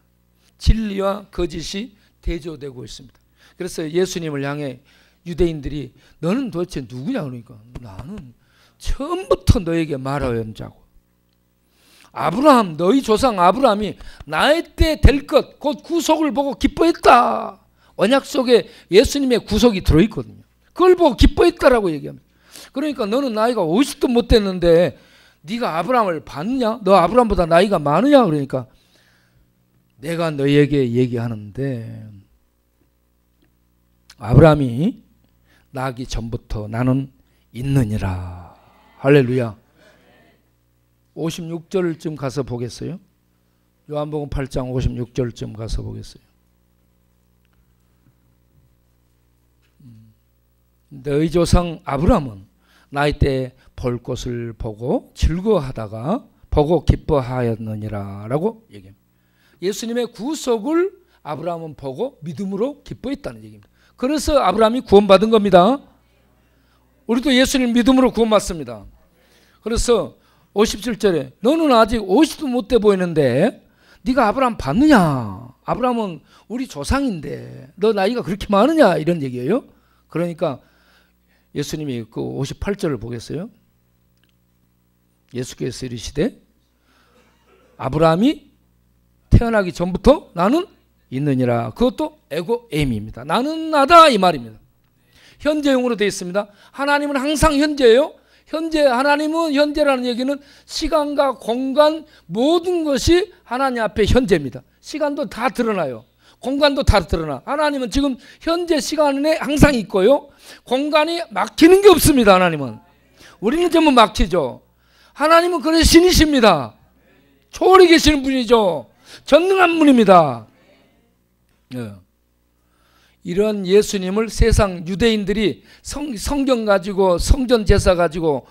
진리와 거짓이 대조되고 있습니다. 그래서 예수님을 향해 유대인들이 너는 도대체 누구냐 그러니까 나는 처음부터 너에게 말하였는 자고 아브라함 너희 조상 아브라함이 나의 때 될 것 곧 구속을 보고 기뻐했다. 언약 속에 예수님의 구속이 들어있거든요. 그걸 보고 기뻐했다라고 얘기합니다. 그러니까 너는 나이가 50도 못 됐는데 네가 아브라함을 봤느냐? 너 아브라함보다 나이가 많으냐? 그러니까 내가 너에게 얘기하는데 아브라함이 나기 전부터 나는 있느니라. 할렐루야. 56절쯤 가서 보겠어요? 요한복음 8장 56절쯤 가서 보겠어요? 너희 조상 아브라함은 나이 때 볼 것을 보고 즐거워하다가 보고 기뻐하였느니라 라고 얘기합니다. 예수님의 구속을 아브라함은 보고 믿음으로 기뻐했다는 얘기입니다. 그래서 아브라함이 구원받은 겁니다. 우리도 예수님 믿음으로 구원받습니다. 그래서 57절에 너는 아직 50도 못 돼 보이는데 네가 아브라함 봤느냐? 아브라함은 우리 조상인데 너 나이가 그렇게 많으냐? 이런 얘기예요. 그러니까 예수님이 그 58절을 보겠어요? 예수께서 이르시되 아브라함이 태어나기 전부터 나는 있느니라. 그것도 에고 에임입니다. 나는 나다 이 말입니다. 현재형으로 되어 있습니다. 하나님은 항상 현재예요. 현재 하나님은 현재라는 얘기는 시간과 공간 모든 것이 하나님 앞에 현재입니다. 시간도 다 드러나요. 공간도 다 드러나. 하나님은 지금 현재 시간에 항상 있고요. 공간이 막히는 게 없습니다. 하나님은. 우리는 전부 막히죠. 하나님은 그런 신이십니다. 초월히 계시는 분이죠. 전능한 분입니다. 예. 이런 예수님을 세상 유대인들이 성경 가지고 성전 제사 가지고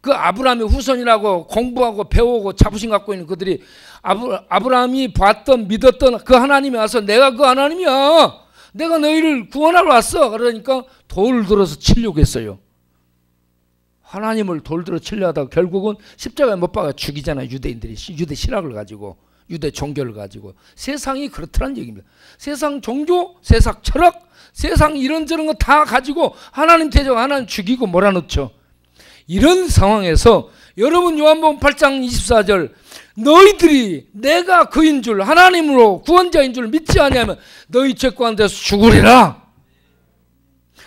그 아브라함의 후손이라고 공부하고 배우고 자부심 갖고 있는 그들이 아브라함이 봤던 믿었던 그 하나님이 와서 내가 그 하나님이야. 내가 너희를 구원하러 왔어. 그러니까 돌을 들어서 치려고 했어요. 하나님을 돌 들어 치려 하다가 결국은 십자가에 못 박아 죽이잖아요. 유대인들이 유대 신학을 가지고 유대 종교를 가지고. 세상이 그렇다는 얘기입니다. 세상 종교, 세상 철학, 세상 이런저런 거 다 가지고 하나님 대적 하나님 죽이고 몰아넣죠. 이런 상황에서 여러분 요한복음 8장 24절 너희들이 내가 그인 줄 하나님으로 구원자인 줄 믿지 아니하면 너희 죄 가운데서 죽으리라.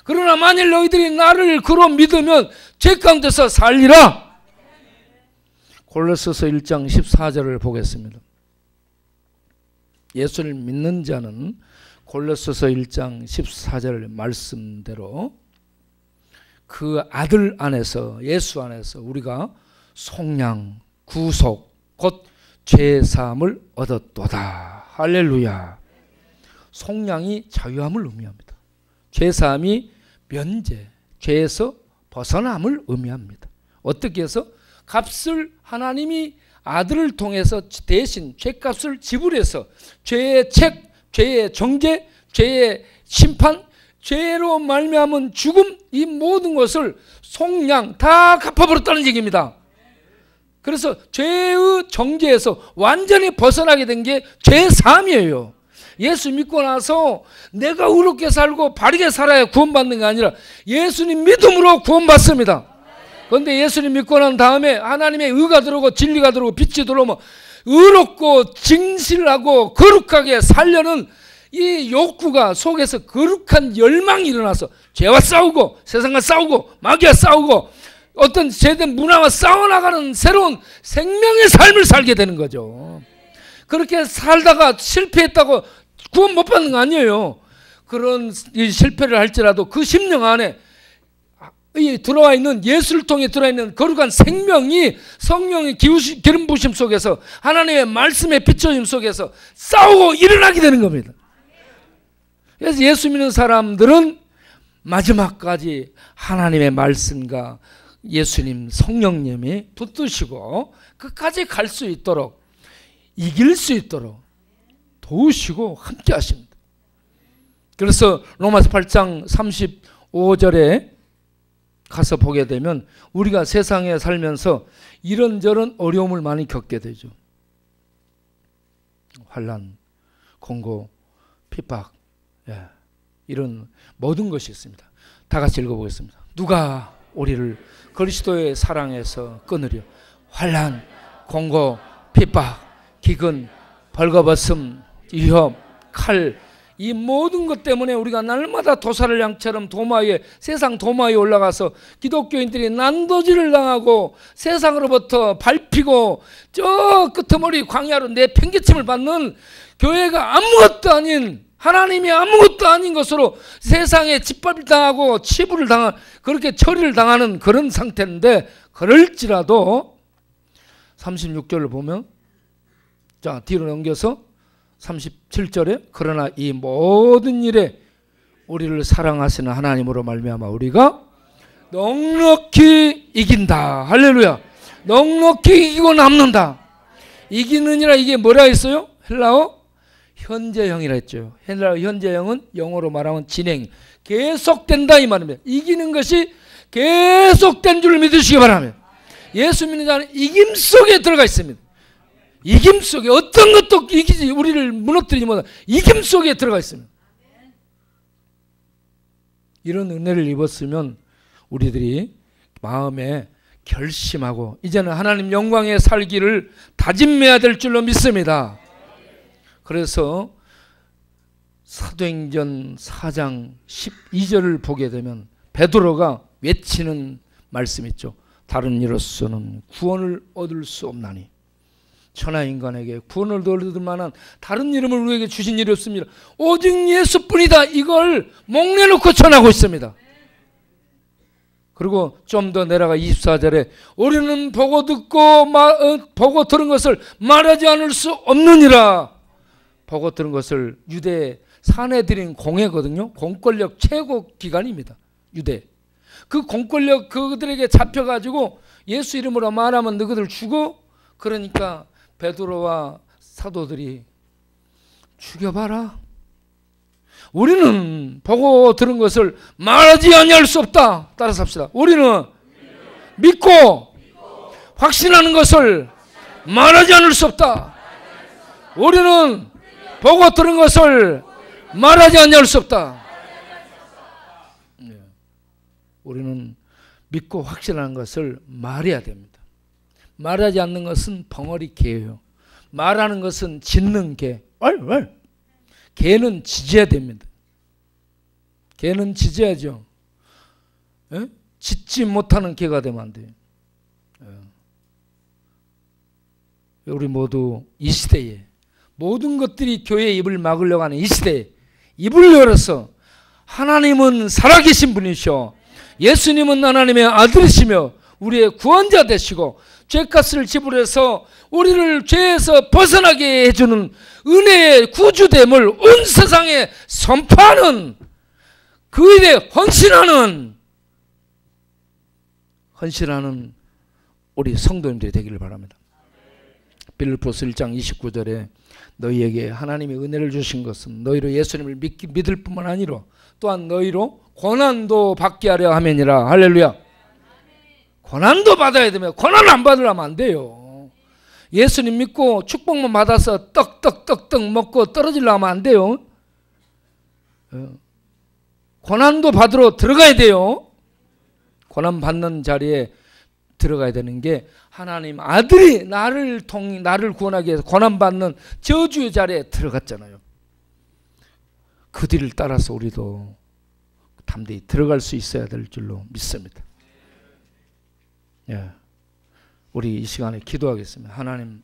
그러나 만일 너희들이 나를 그로 믿으면 죄 가운데서 살리라. 골로새서 1장 14절을 보겠습니다. 예수를 믿는 자는 골로새서 1장 14절 말씀대로 그 아들 안에서 예수 안에서 우리가 속량, 구속, 곧 죄사함을 얻었도다. 할렐루야. 속량이 자유함을 의미합니다. 죄사함이 면제, 죄에서 벗어남을 의미합니다. 어떻게 해서? 값을 하나님이 아들을 통해서 대신 죄값을 지불해서 죄의 책 죄의 정죄, 죄의 심판, 죄로 말미암은 죽음, 이 모든 것을 속량 다 갚아버렸다는 얘기입니다. 그래서 죄의 정죄에서 완전히 벗어나게 된 게 죄사함이에요. 예수 믿고 나서 내가 의롭게 살고 바르게 살아야 구원받는 게 아니라 예수님 믿음으로 구원받습니다. 그런데 예수님 믿고 난 다음에 하나님의 의가 들어오고 진리가 들어오고 빛이 들어오면 의롭고 진실하고 거룩하게 살려는 이 욕구가 속에서 거룩한 열망이 일어나서 죄와 싸우고 세상과 싸우고 마귀와 싸우고 어떤 제된 문화와 싸워나가는 새로운 생명의 삶을 살게 되는 거죠. 그렇게 살다가 실패했다고 구원 못 받는 거 아니에요. 그런 실패를 할지라도 그 심령 안에 들어와 있는, 예수를 통해 들어와 있는 거룩한 생명이 성령의 기름 부심 속에서 하나님의 말씀의 비춰짐 속에서 싸우고 일어나게 되는 겁니다. 그래서 예수 믿는 사람들은 마지막까지 하나님의 말씀과 예수님 성령님이 붙드시고 끝까지 갈 수 있도록, 이길 수 있도록 도우시고 함께 하십니다. 그래서 로마서 8장 35절에 가서 보게 되면 우리가 세상에 살면서 이런저런 어려움을 많이 겪게 되죠. 환난, 공고, 핍박, 이런 모든 것이 있습니다. 다 같이 읽어보겠습니다. 누가 우리를 그리스도의 사랑에서 끊으려? 환난, 공고, 핍박, 기근, 벌거벗음, 위협, 칼, 이 모든 것 때문에 우리가 날마다 도사를 양처럼 세상 도마 위에 올라가서 기독교인들이 난도질을 당하고 세상으로부터 밟히고 저 끄트머리 광야로 내팽개침을 받는, 교회가 아무것도 아닌, 하나님이 아무것도 아닌 것으로 세상에 짓밟을 당하고 치부를 당한, 그렇게 처리를 당하는 그런 상태인데, 그럴지라도 36절을 보면, 자 뒤로 넘겨서 37절에 그러나 이 모든 일에 우리를 사랑하시는 하나님으로 말미암아 우리가 넉넉히 이긴다. 할렐루야. 넉넉히 이기고 남는다. 이기느니라, 이게 뭐라 했어요? 헬라어 현재형이라 했죠. 헬라어 현재형은 영어로 말하면 진행, 계속된다 이 말입니다. 이기는 것이 계속된 줄 믿으시기 바랍니다. 예수 믿는 자는 이김 속에 들어가 있습니다. 이김 속에 어떤 것도 이기지, 우리를 무너뜨리지 못한 이김 속에 들어가 있습니다. 이런 은혜를 입었으면 우리들이 마음에 결심하고 이제는 하나님 영광에 살기를 다짐해야 될 줄로 믿습니다. 그래서 사도행전 4장 12절을 보게 되면 베드로가 외치는 말씀 있죠. 다른 이로서는 구원을 얻을 수 없나니 천하 인간에게 구원을 얻을 만한 다른 이름을 우리에게 주신 일이 없습니다. 오직 예수뿐이다. 이걸 목내놓고 전하고 있습니다. 그리고 좀 더 내려가 24절에 우리는 보고 보고 들은 것을 말하지 않을 수 없느니라. 보고 들은 것을, 유대 사내들인 공회거든요. 공권력 최고 기관입니다. 유대. 그 공권력, 그들에게 잡혀가지고 예수 이름으로 말하면 너희들 죽어. 그러니까 베드로와 사도들이 죽여봐라. 우리는 보고 들은 것을 말하지 아니할 수 없다. 따라서 합시다. 우리는 믿고 확신하는 것을 말하지 않을 수 없다. 우리는 보고 들은 것을 말하지 아니할 수 없다. 우리는 믿고 확신하는 것을 말해야 됩니다. 말하지 않는 것은 벙어리 개예요. 말하는 것은 짖는 개. 개는 짖어야 됩니다. 개는 짖어야죠. 짖지 못하는 개가 되면 안 돼요. 우리 모두 이 시대에 모든 것들이 교회의 입을 막으려고 하는 이 시대에 입을 열어서 하나님은 살아계신 분이시오, 예수님은 하나님의 아들이시며 우리의 구원자 되시고 죄값을 지불해서 우리를 죄에서 벗어나게 해주는 은혜의 구주됨을 온 세상에 선포하는, 그 일에 헌신하는 우리 성도님들이 되기를 바랍니다. 빌립보서 1장 29절에 너희에게 하나님의 은혜를 주신 것은 너희로 예수님을 믿을 뿐만 아니라 또한 너희로 고난도 받게 하려 함이니라. 할렐루야. 고난도 받아야 되면 고난 안 받으려면 안 돼요. 예수님 믿고 축복만 받아서 떡떡떡떡 먹고 떨어지려면 안 돼요. 고난도 받으러 들어가야 돼요. 고난 받는 자리에 들어가야 되는 게 하나님 아들이 나를 구원하기 위해서 고난 받는 저주의 자리에 들어갔잖아요. 그 뒤를 따라서 우리도 담대히 들어갈 수 있어야 될 줄로 믿습니다. 예. 우리 이 시간에 기도하겠습니다. 하나님,